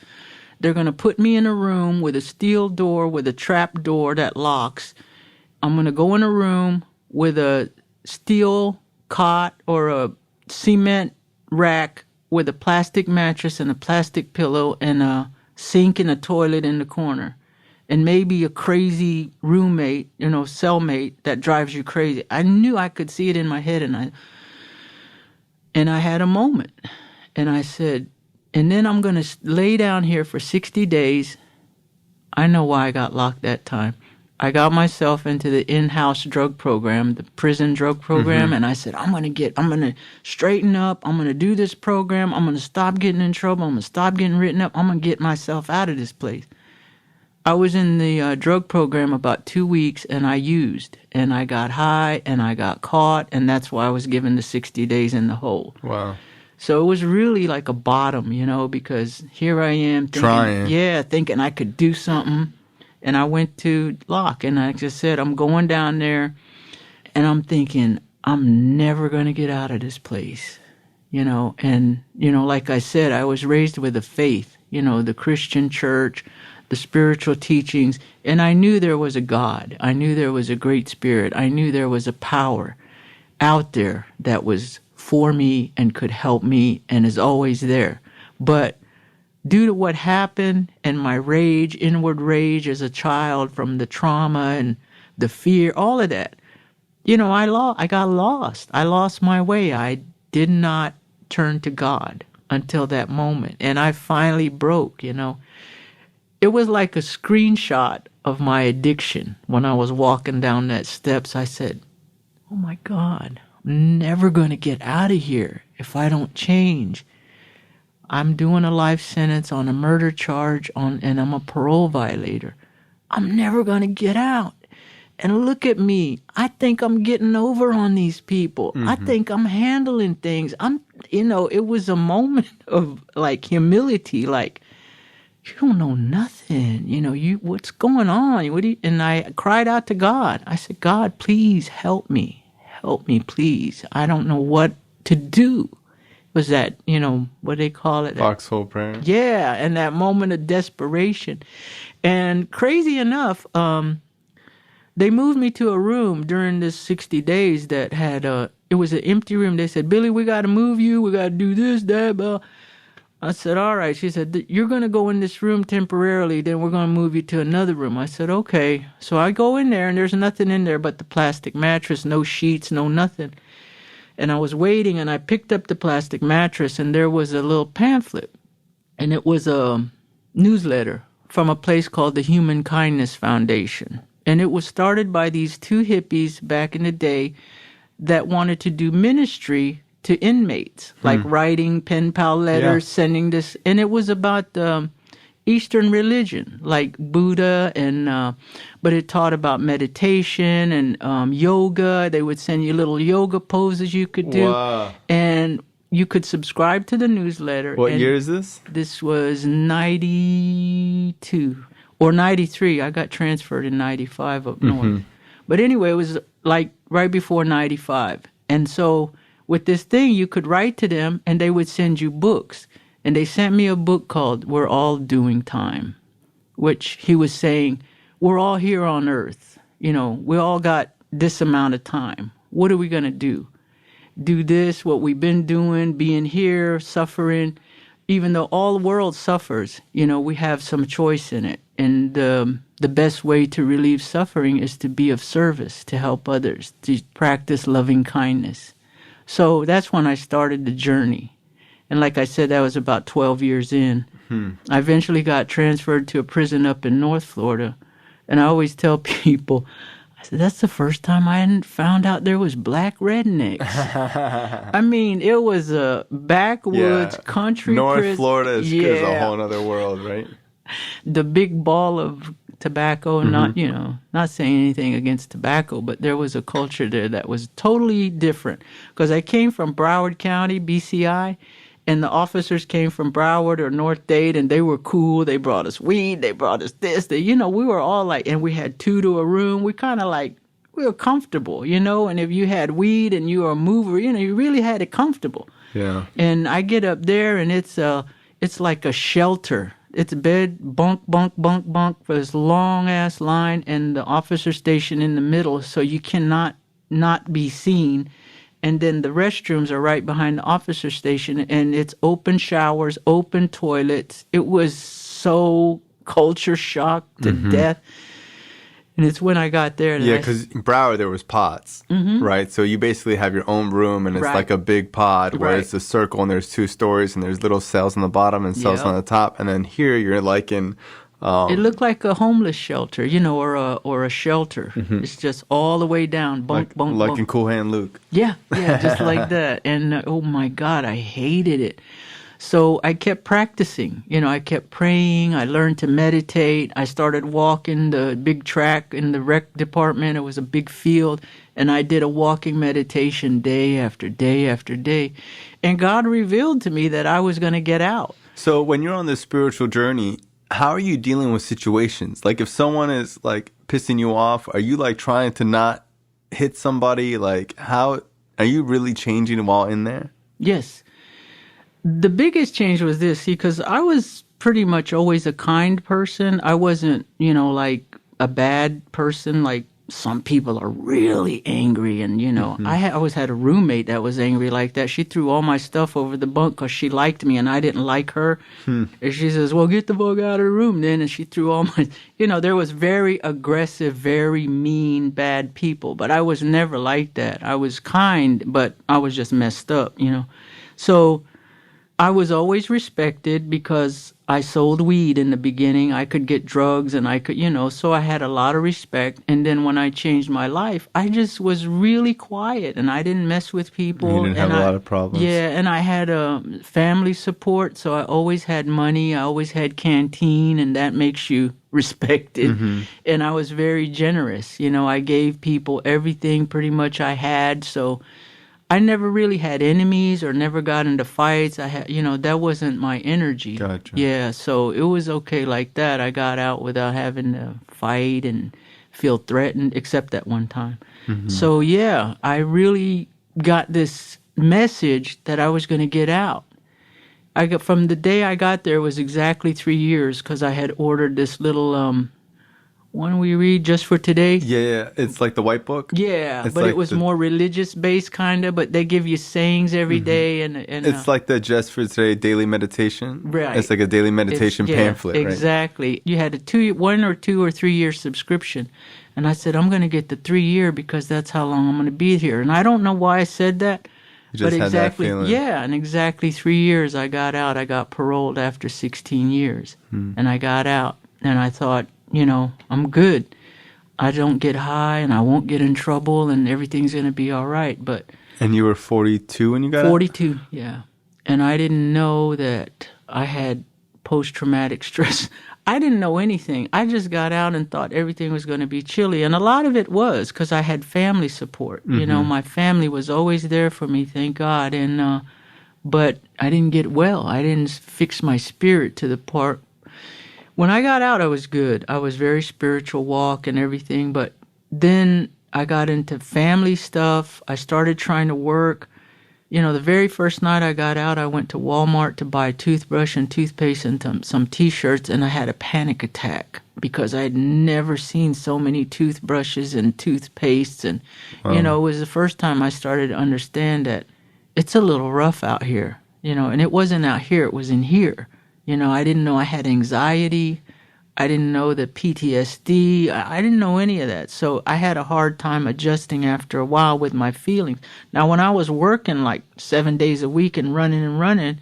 They're going to put me in a room with a steel door with a trap door that locks. I'm going to go in a room with a steel cot or a cement rack with a plastic mattress and a plastic pillow and a sink and a toilet in the corner. And maybe a crazy roommate, cellmate that drives you crazy. I knew I could see it in my head, and I had a moment. And I said, and then I'm going to lay down here for 60 days. I know why I got locked that time. I got myself into the in-house drug program, the prison drug program, and I said, I'm going to straighten up. I'm going to do this program. I'm going to stop getting in trouble. I'm going to stop getting written up. I'm going to get myself out of this place. I was in the drug program about 2 weeks, and I used, and I got high, and I got caught, and that's why I was given the 60 days in the hole.
Wow.
So it was really like a bottom, because here I am thinking I could do something, and I went to lock, and I just said, I'm going down there, and I'm thinking, I'm never going to get out of this place, and, like I said, I was raised with a faith, the Christian church, the spiritual teachings, and I knew there was a God. I knew there was a great spirit. I knew there was a power out there that was for me and could help me and is always there. But due to what happened and my rage, inward rage as a child from the trauma and the fear, all of that, I got lost. I lost my way. I did not turn to God until that moment. And I finally broke, It was like a screenshot of my addiction. When I was walking down that steps, I said, oh my God, I'm never going to get out of here if I don't change. I'm doing a life sentence on a murder charge and I'm a parole violator. I'm never going to get out. And look at me. I think I'm getting over on these people. I think I'm handling things. It was a moment of like humility, like, you don't know nothing. What's going on? And I cried out to God. I said, God, please help me. Help me, please. I don't know what to do. Was that, what they call it?
Foxhole prayer.
Yeah, and that moment of desperation. And crazy enough, they moved me to a room during this 60 days that had, it was an empty room. They said, Billy, we got to move you. We got to do this, that, blah. I said, all right. She said, you're going to go in this room temporarily, then we're going to move you to another room. I said, okay. So I go in there, and there's nothing in there but the plastic mattress, no sheets, no nothing. And I was waiting, and I picked up the plastic mattress, and there was a little pamphlet. And it was a newsletter from a place called the Human Kindness Foundation. And it was started by these 2 hippies back in the day that wanted to do ministry to inmates, like writing pen pal letters, sending this. And it was about Eastern religion, like Buddha, and but it taught about meditation and yoga. They would send you little yoga poses you could do.
Wow.
And you could subscribe to the newsletter.
What year is this?
This was 92 or 93. I got transferred in 95 up north. But anyway, it was like right before 95. And so with this thing, you could write to them and they would send you books. And they sent me a book called We're All Doing Time, which he was saying, we're all here on earth. You know, we all got this amount of time. What are we going to do? Do this, what we've been doing, being here, suffering. Even though all the world suffers, you know, we have some choice in it. And the best way to relieve suffering is to be of service, to help others, to practice loving kindness. So that's when I started the journey. And like I said, that was about 12 years in. I eventually got transferred to a prison up in North Florida. And I always tell people, I said, that's the first time I hadn't found out there was black rednecks. I mean, it was a backwoods country
North
prison.
Florida is a whole other world, right?
The big ball of tobacco, not saying anything against tobacco, but there was a culture there that was totally different. Because I came from Broward County, BCI, and the officers came from Broward or North Dade, and they were cool. They brought us weed. They brought us this. We were all like, and we had 2 to a room. We kind of like, we were comfortable, and if you had weed and you were a mover, you really had it comfortable.
Yeah.
And I get up there, and it's like a shelter. It's a bed, bunk, bunk, bunk, bunk, for this long-ass line, and the officer station in the middle, so you cannot not be seen. And then the restrooms are right behind the officer station, and it's open showers, open toilets. It was so culture shock to death. And it's when I got there.
Yeah, because in Broward there was pods, right? So you basically have your own room, and it's like a big pod where it's a circle, and there's 2 stories, and there's little cells on the bottom and cells on the top. And then here you're like in...
it looked like a homeless shelter, or a shelter. It's just all the way down, bunk, bunk,
like
bunk.
in Cool Hand Luke.
Yeah, just like that. And oh my God, I hated it. So I kept practicing. I kept praying. I learned to meditate. I started walking the big track in the rec department. It was a big field. And I did a walking meditation day after day after day. And God revealed to me that I was going to get out.
So when you're on this spiritual journey, how are you dealing with situations? Like if someone is like pissing you off, are you like trying to not hit somebody? Like how are you really changing while in there?
Yes. The biggest change was this, because I was pretty much always a kind person. I wasn't, like a bad person. Like some people are really angry, and I always had a roommate that was angry like that. She threw all my stuff over the bunk because she liked me and I didn't like her. And she says, well, get the fuck out of the room then. And she threw all my, there was very aggressive, very mean, bad people. But I was never like that. I was kind, but I was just messed up, So I was always respected because I sold weed in the beginning. I could get drugs and I could, so I had a lot of respect. And then when I changed my life, I just was really quiet and I didn't mess with people.
You didn't have a lot of problems.
Yeah, and I had family support, so I always had money. I always had canteen, and that makes you respected. And I was very generous. I gave people everything pretty much I had, so I never really had enemies or never got into fights. I had, that wasn't my energy.
Gotcha.
Yeah, so it was okay like that. I got out without having to fight and feel threatened, except that one time. So yeah, I really got this message that I was going to get out. From the day I got there was exactly 3 years, because I had ordered this little one we read just for today.
Yeah. It's like the white book.
Yeah,
it's
but
like
it was more religious based kind of, but they give you sayings every day. And
it's like the Just for Today daily meditation.
Right.
It's like a daily meditation pamphlet, right?
Exactly. You had a 1 or 2 or 3 year subscription. And I said, I'm going to get the 3 year because that's how long I'm going to be here. And I don't know why I said that.
You just had
exactly,
that feeling.
yeah, and exactly 3 years I got out. I got paroled after 16 years. And I got out. And I thought, I'm good. I don't get high and I won't get in trouble and everything's going to be all right.
And you were 42 when you got
42, out? Yeah. And I didn't know that I had post-traumatic stress. I didn't know anything. I just got out and thought everything was going to be chilly. And a lot of it was because I had family support. My family was always there for me, thank God. And but I didn't get well. I didn't fix my spirit to the part. When I got out, I was good. I was very spiritual walk and everything, but then I got into family stuff. I started trying to work. You know, the very first night I got out, I went to Walmart to buy a toothbrush and toothpaste and some T-shirts, and I had a panic attack because I had never seen so many toothbrushes and toothpastes. And, you know, it was the first time I started to understand that it's a little rough out here, you know, and it wasn't out here, it was in here. You know, I didn't know I had anxiety. I didn't know the PTSD. I didn't know any of that. So I had a hard time adjusting after a while with my feelings. Now, when I was working like 7 days a week and running,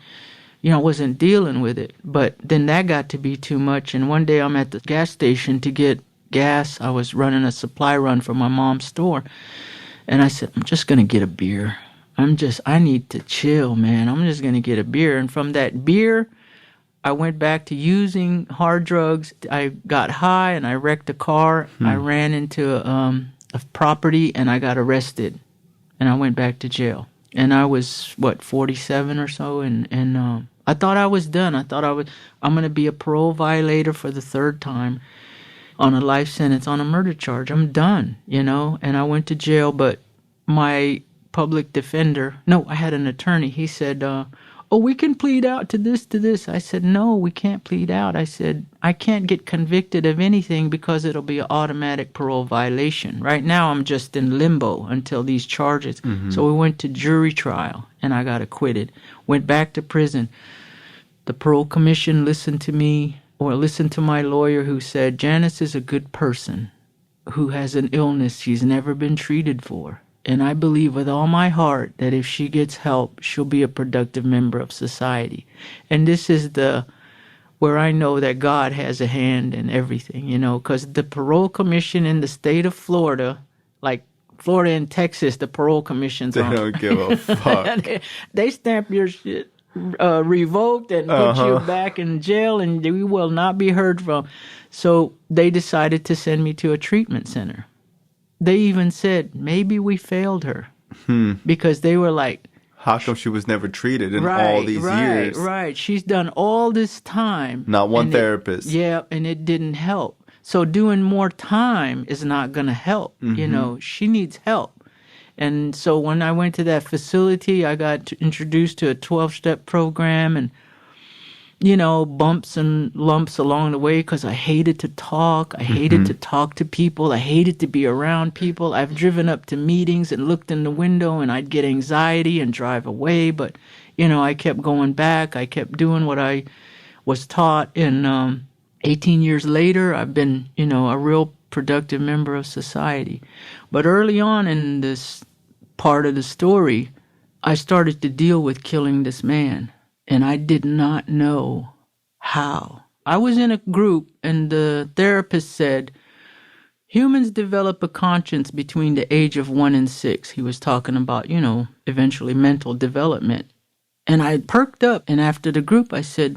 you know, I wasn't dealing with it. But then that got to be too much. And one day I'm at the gas station to get gas. I was running a supply run for my mom's store. And I said, I'm just going to get a beer. I need to chill, man. I'm just going to get a beer. And from that beer, I went back to using hard drugs. I got high and I wrecked a car. I ran into a property and I got arrested. And I went back to jail. And I was, 47 or so. And I thought I was done. I thought I'm going to be a parole violator for the third time on a life sentence on a murder charge. I'm done, you know. And I went to jail, but my public defender, no, I had an attorney. He said, oh, we can plead out to this. I said, no, we can't plead out. I said, I can't get convicted of anything because it'll be an automatic parole violation. Right now, I'm just in limbo until these charges. So we went to jury trial, and I got acquitted. Went back to prison. The parole commission listened to me, or listened to my lawyer, who said, Janice is a good person who has an illness she's never been treated for. And I believe with all my heart that if she gets help, she'll be a productive member of society. And this is where I know that God has a hand in everything, you know, because the parole commission in the state of Florida, like Florida and Texas, the parole commissions
They don't give a fuck.
they stamp your shit revoked and put you back in jail, and you will not be heard from. So they decided to send me to a treatment center. They even said, maybe we failed her. Because they were like,
how come she was never treated in all these years?
Right. She's done all this time.
Not one therapist.
And it didn't help. So doing more time is not going to help. You know, she needs help. And so when I went to that facility, I got introduced to a 12-step program and, you know, bumps and lumps along the way because I hated to talk. I hated to talk to people. I hated to be around people. I've driven up to meetings and looked in the window and I'd get anxiety and drive away. But, you know, I kept going back. I kept doing what I was taught. And 18 years later, I've been, you know, a real productive member of society. But early on in this part of the story, I started to deal with killing this man. And I did not know how. I was in a group and the therapist said, humans develop a conscience between the age of 1 and 6. He was talking about, you know, eventually mental development. And I perked up, and after the group I said,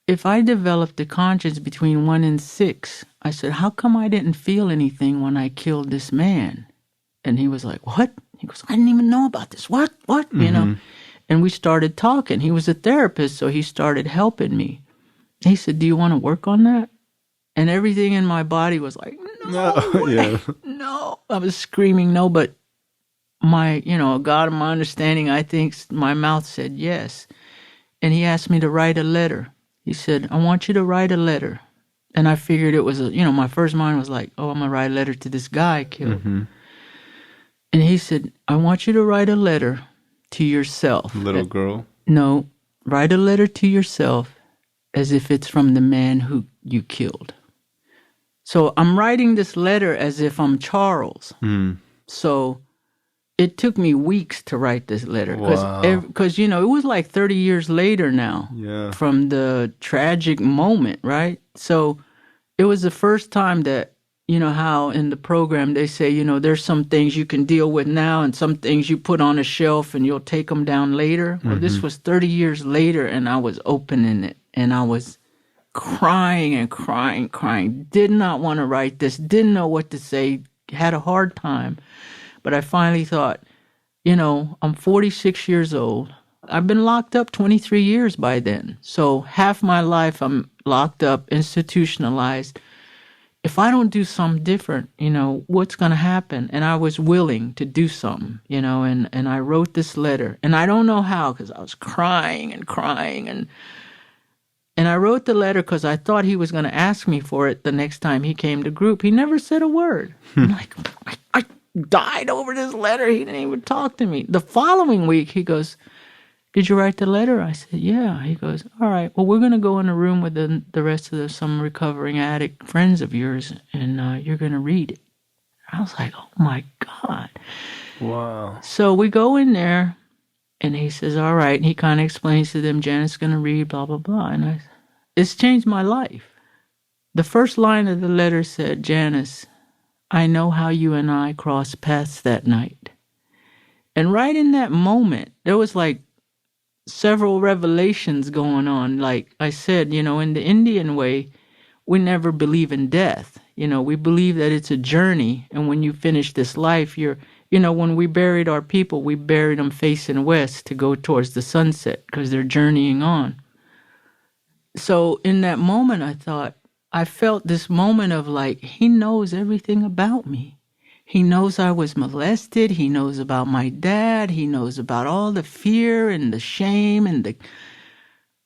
if I developed a conscience between 1 and 6, I said, how come I didn't feel anything when I killed this man? And he was like, what? He goes, I didn't even know about this. What? You know? And we started talking. He was a therapist, so he started helping me. He said, do you want to work on that? And everything in my body was like, no. I was screaming no, but my, you know, God of my understanding, I think my mouth said yes. And he asked me to write a letter. He said, I want you to write a letter. And I figured it was, you know, my first mind was like, oh, I'm going to write a letter to this guy I killed. And he said, I want you to write a letter to yourself.
Little girl?
No, write a letter to yourself as if it's from the man who you killed. So I'm writing this letter as if I'm Charles. So it took me weeks to write this letter. Because, you know, it was like 30 years later now from the tragic moment, right? So it was the first time that, you know, how in the program they say, you know, there's some things you can deal with now and some things you put on a shelf and you'll take them down later. Well, this was 30 years later and I was opening it and I was crying and crying. Did not want to write this. Didn't know what to say. Had a hard time. But I finally thought, you know, I'm 46 years old. I've been locked up 23 years by then. So half my life I'm locked up, institutionalized. If I don't do something different, what's going to happen? And I was willing to do something, and I wrote this letter. And I don't know how, because I was crying and crying. And I wrote the letter because I thought he was going to ask me for it the next time he came to group. He never said a word. I'm like, I died over this letter. He didn't even talk to me. The following week, he goes, "Did you write the letter?" I said, "Yeah." He goes, "All right, well, we're going to go in a room with the rest of some recovering addict friends of yours, and you're going to read it." I was like, oh, my God.
Wow.
So we go in there, and he says, "All right." And he kind of explains to them, Janice is going to read, blah, blah, blah. And it's changed my life. The first line of the letter said, "Janice, I know how you and I crossed paths that night." And right in that moment, there was like several revelations going on. Like I said, in the Indian way, we never believe in death. We believe that it's a journey. And when you finish this life, when we buried our people, we buried them facing west to go towards the sunset because they're journeying on. So in that moment, I felt this moment of like, he knows everything about me. He knows I was molested. He knows about my dad. He knows about all the fear and the shame and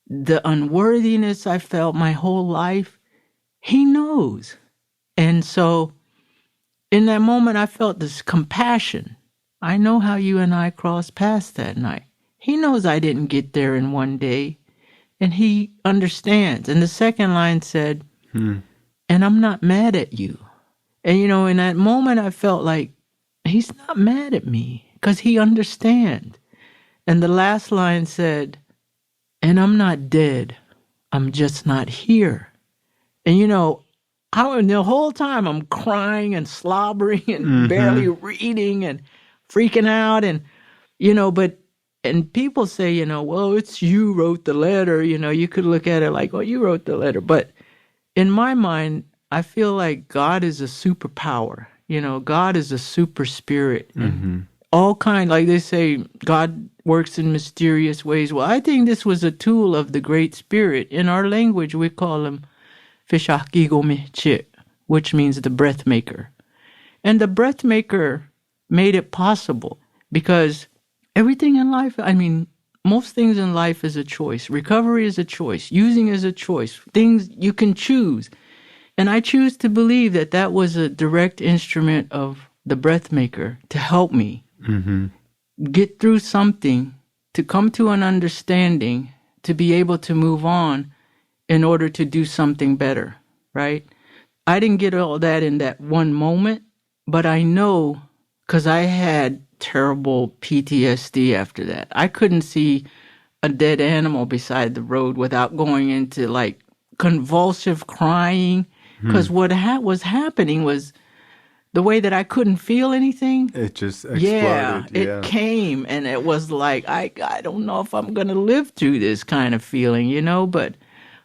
the unworthiness I felt my whole life. He knows. And so in that moment, I felt this compassion. I know how you and I crossed paths that night. He knows I didn't get there in one day, and he understands. And the second line said, "And I'm not mad at you." And, in that moment, I felt like he's not mad at me because he understands. And the last line said, "And I'm not dead. I'm just not here." And, the whole time I'm crying and slobbering and barely reading and freaking out. And, and people say, well, it's you wrote the letter. You could look at it like, oh, you wrote the letter. But in my mind, I feel like God is a superpower. God is a super spirit. And all kind, like they say, God works in mysterious ways. Well, I think this was a tool of the Great Spirit. In our language, we call him Fishakigome, which means the Breathmaker. And the Breathmaker made it possible because everything in life, most things in life is a choice. Recovery is a choice. Using is a choice. Things you can choose. And I choose to believe that was a direct instrument of the Breathmaker to help me get through something, to come to an understanding, to be able to move on in order to do something better, right? I didn't get all that in that one moment, but I know because I had terrible PTSD after that. I couldn't see a dead animal beside the road without going into like convulsive crying. Because what was happening was the way that I couldn't feel anything.
It just exploded.
Yeah, it came, and it was like, I don't know if I'm going to live through this kind of feeling, but...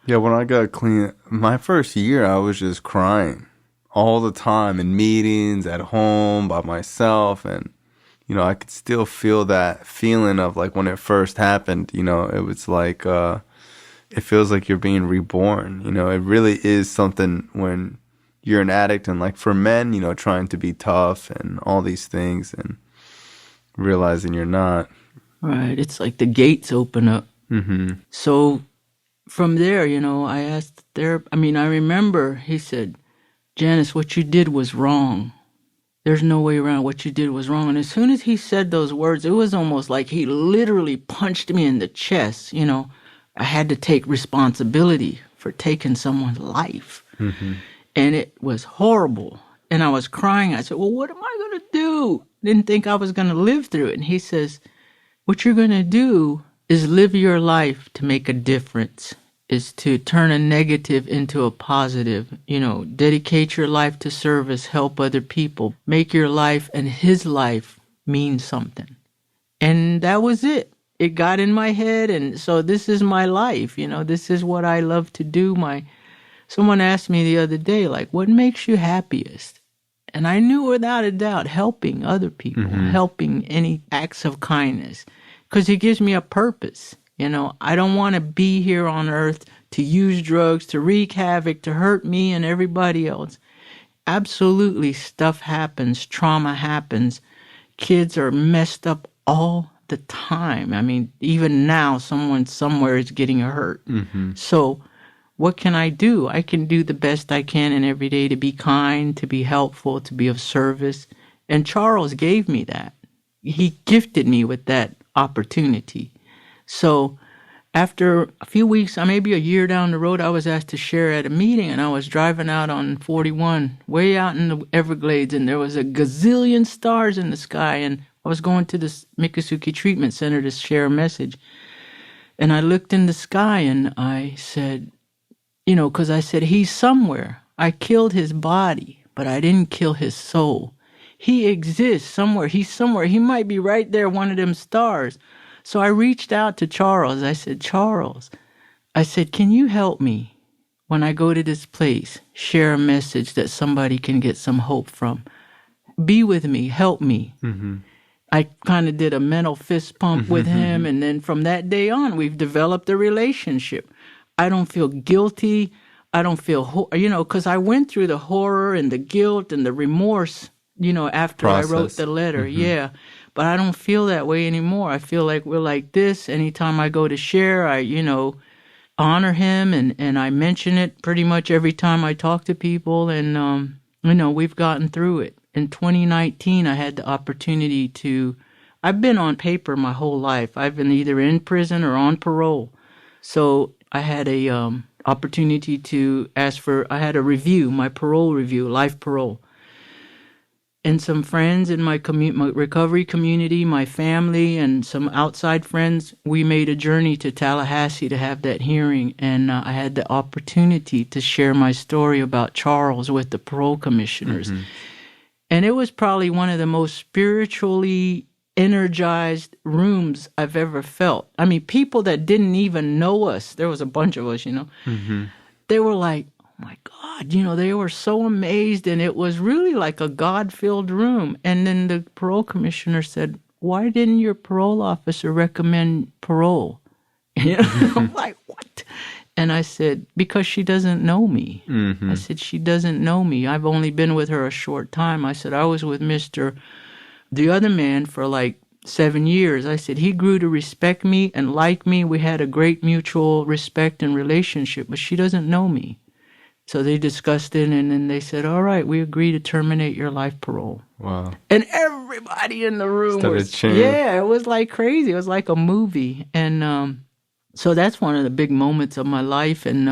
Yeah, when I got clean, my first year, I was just crying all the time in meetings, at home, by myself. And, I could still feel that feeling of like when it first happened, it was like... it feels like you're being reborn. It really is something when you're an addict and like for men, trying to be tough and all these things and realizing you're not.
Right. It's like the gates open up. So from there, I asked I remember he said, "Janice, what you did was wrong. There's no way around. What you did was wrong." And as soon as he said those words, it was almost like he literally punched me in the chest, I had to take responsibility for taking someone's life. And it was horrible. And I was crying. I said, well, what am I going to do? Didn't think I was going to live through it. And he says, what you're going to do is live your life to make a difference, is to turn a negative into a positive, dedicate your life to service, help other people, make your life and his life mean something. And that was it. It got in my head, and so this is my life, this is what I love to do. Someone asked me the other day, like, what makes you happiest? And I knew without a doubt helping other people, helping any acts of kindness, because it gives me a purpose. I don't want to be here on earth to use drugs, to wreak havoc, to hurt me and everybody else. Absolutely, stuff happens, trauma happens. Kids are messed up all the time. I mean, even now, someone somewhere is getting hurt. So what can I do? I can do the best I can in every day to be kind, to be helpful, to be of service. And Charles gave me that. He gifted me with that opportunity. So after a few weeks, maybe a year down the road, I was asked to share at a meeting, and I was driving out on 41, way out in the Everglades, and there was a gazillion stars in the sky, and I was going to this Miccosukee Treatment Center to share a message. And I looked in the sky, and I said, because I said, he's somewhere. I killed his body, but I didn't kill his soul. He exists somewhere. He's somewhere. He might be right there, one of them stars. So I reached out to Charles. I said, Charles, can you help me when I go to this place, share a message that somebody can get some hope from? Be with me. Help me. I kind of did a mental fist pump with him. And then from that day on, we've developed a relationship. I don't feel guilty. I don't feel, because I went through the horror and the guilt and the remorse, after I wrote the letter. Yeah. But I don't feel that way anymore. I feel like we're like this. Anytime I go to share, I, honor him and I mention it pretty much every time I talk to people. And, we've gotten through it. In 2019, I had the opportunity I've been on paper my whole life. I've been either in prison or on parole. So I had a opportunity to I had a review, my parole review, life parole. And some friends in my recovery community, my family, and some outside friends, we made a journey to Tallahassee to have that hearing. And I had the opportunity to share my story about Charles with the parole commissioners. And it was probably one of the most spiritually energized rooms I've ever felt. I mean, people that didn't even know us, there was a bunch of us, they were like, oh my God, they were so amazed, and it was really like a God-filled room. And then the parole commissioner said, why didn't your parole officer recommend parole? I'm like, what? And I said, because she doesn't know me. I said, she doesn't know me. I've only been with her a short time. I said, I was with the other man for like 7 years. I said, he grew to respect me and like me. We had a great mutual respect and relationship, but she doesn't know me. So they discussed it, and then they said, all right, we agree to terminate your life parole. Wow. And everybody in the room was cheering. Yeah, it was like crazy. It was like a movie. And so that's one of the big moments of my life. And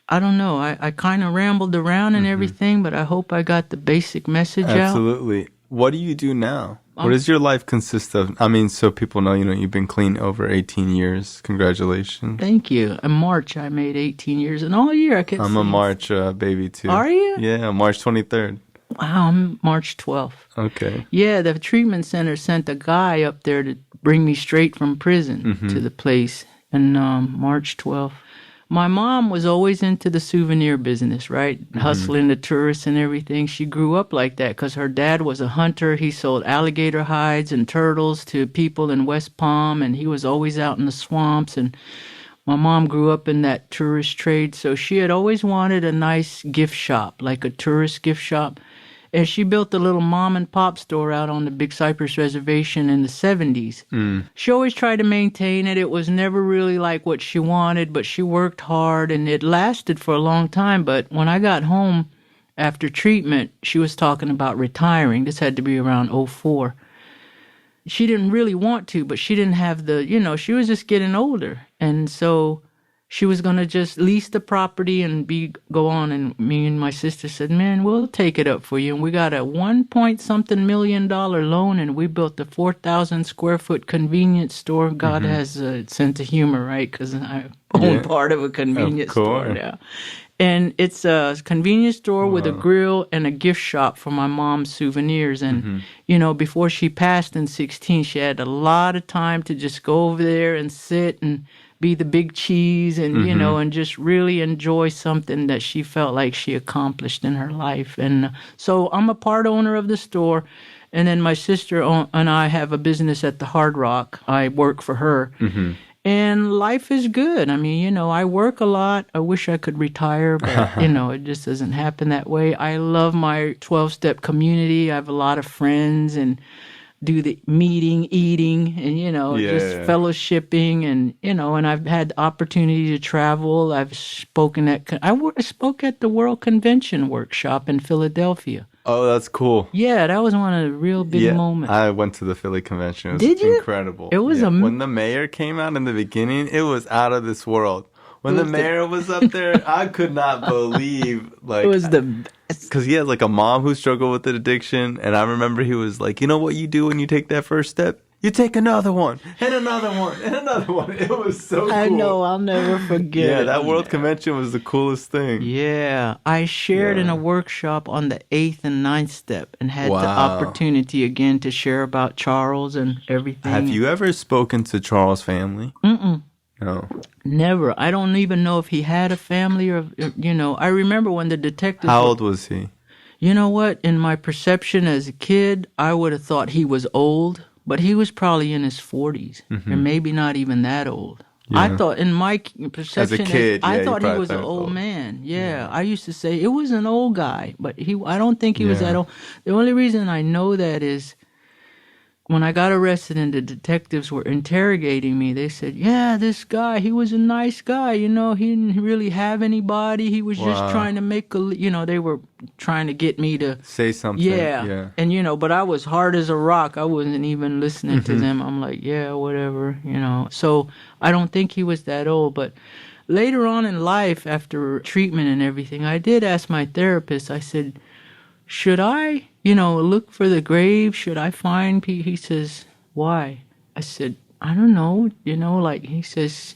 I don't know, I kind of rambled around and everything, but I hope I got the basic message out.
Absolutely. What do you do now? What does your life consist of? I mean, so people know, you've been clean over 18 years. Congratulations.
Thank you. In March, I made 18 years, and all year I kept
I'm a March baby, too.
Are you?
Yeah, March 23rd.
Wow, I'm March 12th.
Okay.
Yeah, the treatment center sent a guy up there to bring me straight from prison to the place, and March 12th. My mom was always into the souvenir business, right? Hustling the tourists and everything. She grew up like that because her dad was a hunter. He sold alligator hides and turtles to people in West Palm, and he was always out in the swamps. And my mom grew up in that tourist trade, so she had always wanted a nice gift shop, like a tourist gift shop. And she built a little mom and pop store out on the Big Cypress Reservation in the 70s. She always tried to maintain it. It was never really like what she wanted, but she worked hard, and it lasted for a long time. But when I got home after treatment, she was talking about retiring. This had to be around 2004. She didn't really want to, but she didn't have she was just getting older. And so she was going to just lease the property and go on. And me and my sister said, man, we'll take it up for you. And we got a $1.something million loan, and we built a 4,000 square foot convenience store. God has a sense of humor, right? Because I own part of a convenience store now. And it's a convenience store with a grill and a gift shop for my mom's souvenirs. And, before she passed in 2016, she had a lot of time to just go over there and sit and be the big cheese and, and just really enjoy something that she felt like she accomplished in her life. And so I'm a part owner of the store. And then my sister and I have a business at the Hard Rock. I work for her.
Mm-hmm.
And life is good. I mean, you know, I work a lot. I wish I could retire, but, you know, it just doesn't happen that way. I love my 12-step community. I have a lot of friends and do the meeting, eating, and, you know, just fellowshipping. And, you know, and I've had the opportunity to travel. I've spoken I spoke at the World Convention Workshop in Philadelphia.
Oh, that's cool.
Yeah, that was one of the real big moments.
I went to the Philly convention. It was
Did you?
Incredible.
It was
when the mayor came out in the beginning, it was out of this world. When the mayor was up there, I could not believe, like,
it was the best.
Because he has like a mom who struggled with addiction, and I remember he was like, you know what you do when you take that first step? You take another one, and another one, and another one. It was so cool.
I know, I'll never forget.
Yeah, that World Convention was the coolest thing.
Yeah, I shared in a workshop on the 8th and 9th step and had the opportunity again to share about Charles and everything.
Have you ever spoken to Charles' family?
Mm-mm.
No.
Never. I don't even know if he had a family or, you know, I remember when the detectives...
How old was he?
You know what? In my perception as a kid, I would have thought he was old. But he was probably in his 40s, or maybe not even that old. Yeah. I thought, in my perception,
as a kid,
I thought he was an old man. Yeah, I used to say it was an old guy, but I don't think he was that old. The only reason I know that is when I got arrested and the detectives were interrogating me, they said, yeah, this guy, he was a nice guy. You know, he didn't really have anybody. He was just trying to make they were trying to get me to
say something.
Yeah. And, you know, but I was hard as a rock. I wasn't even listening to them. I'm like, yeah, whatever, you know. So I don't think he was that old. But later on in life, after treatment and everything, I did ask my therapist, I said, should I, look for the grave? Should I find people? He says, why? I said, I don't know. He says,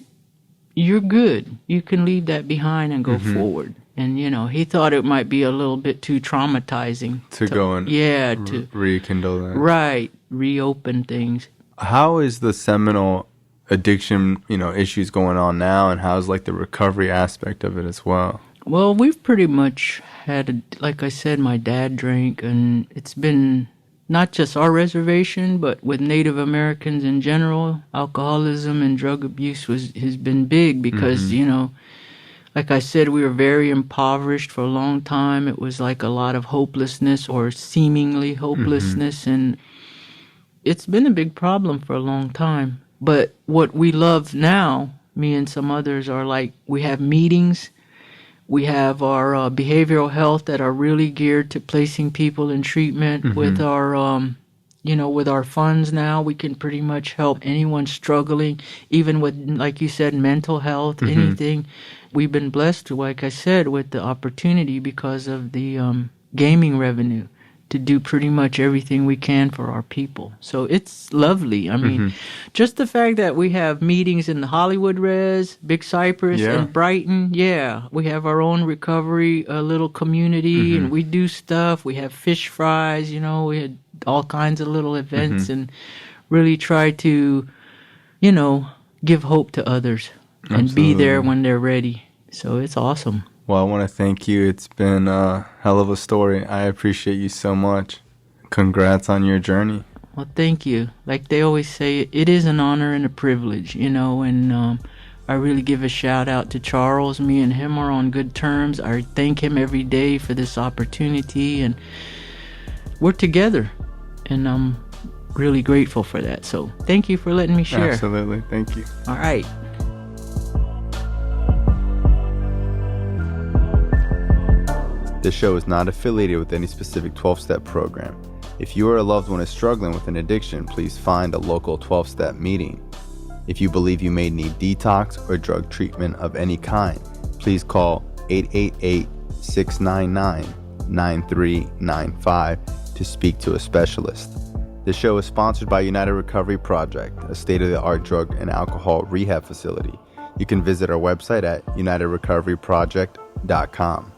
you're good. You can leave that behind and go forward. And, he thought it might be a little bit too traumatizing.
To go and
to
rekindle that.
Right. Reopen things.
How is the Seminole addiction, issues going on now? And how's the recovery aspect of it as well?
Well, we've pretty much had, like I said, my dad drank, and it's been not just our reservation, but with Native Americans in general, alcoholism and drug abuse has been big because, like I said, we were very impoverished for a long time. It was like a lot of hopelessness or seemingly hopelessness, and it's been a big problem for a long time. But what we love now, me and some others, are we have meetings. We have our behavioral health that are really geared to placing people in treatment. With our, with our funds now, we can pretty much help anyone struggling, even with, like you said, mental health, anything. We've been blessed, like I said, with the opportunity because of the gaming revenue to do pretty much everything we can for our people. So it's lovely. I mean, just the fact that we have meetings in the Hollywood Res, Big Cypress, and Brighton. Yeah, we have our own recovery little community, and we do stuff. We have fish fries, we had all kinds of little events and really try to, give hope to others and be there when they're ready. So it's awesome.
Well, I want to thank you. It's been a hell of a story. I appreciate you so much. Congrats on your journey.
Well, thank you. Like they always say, it is an honor and a privilege, and I really give a shout out to Charles. Me and him are on good terms. I thank him every day for this opportunity, and we're together, and I'm really grateful for that. So thank you for letting me share.
Absolutely. Thank you.
All right.
This show is not affiliated with any specific 12-step program. If you or a loved one is struggling with an addiction, please find a local 12-step meeting. If you believe you may need detox or drug treatment of any kind, please call 888-699-9395 to speak to a specialist. This show is sponsored by United Recovery Project, a state-of-the-art drug and alcohol rehab facility. You can visit our website at unitedrecoveryproject.com.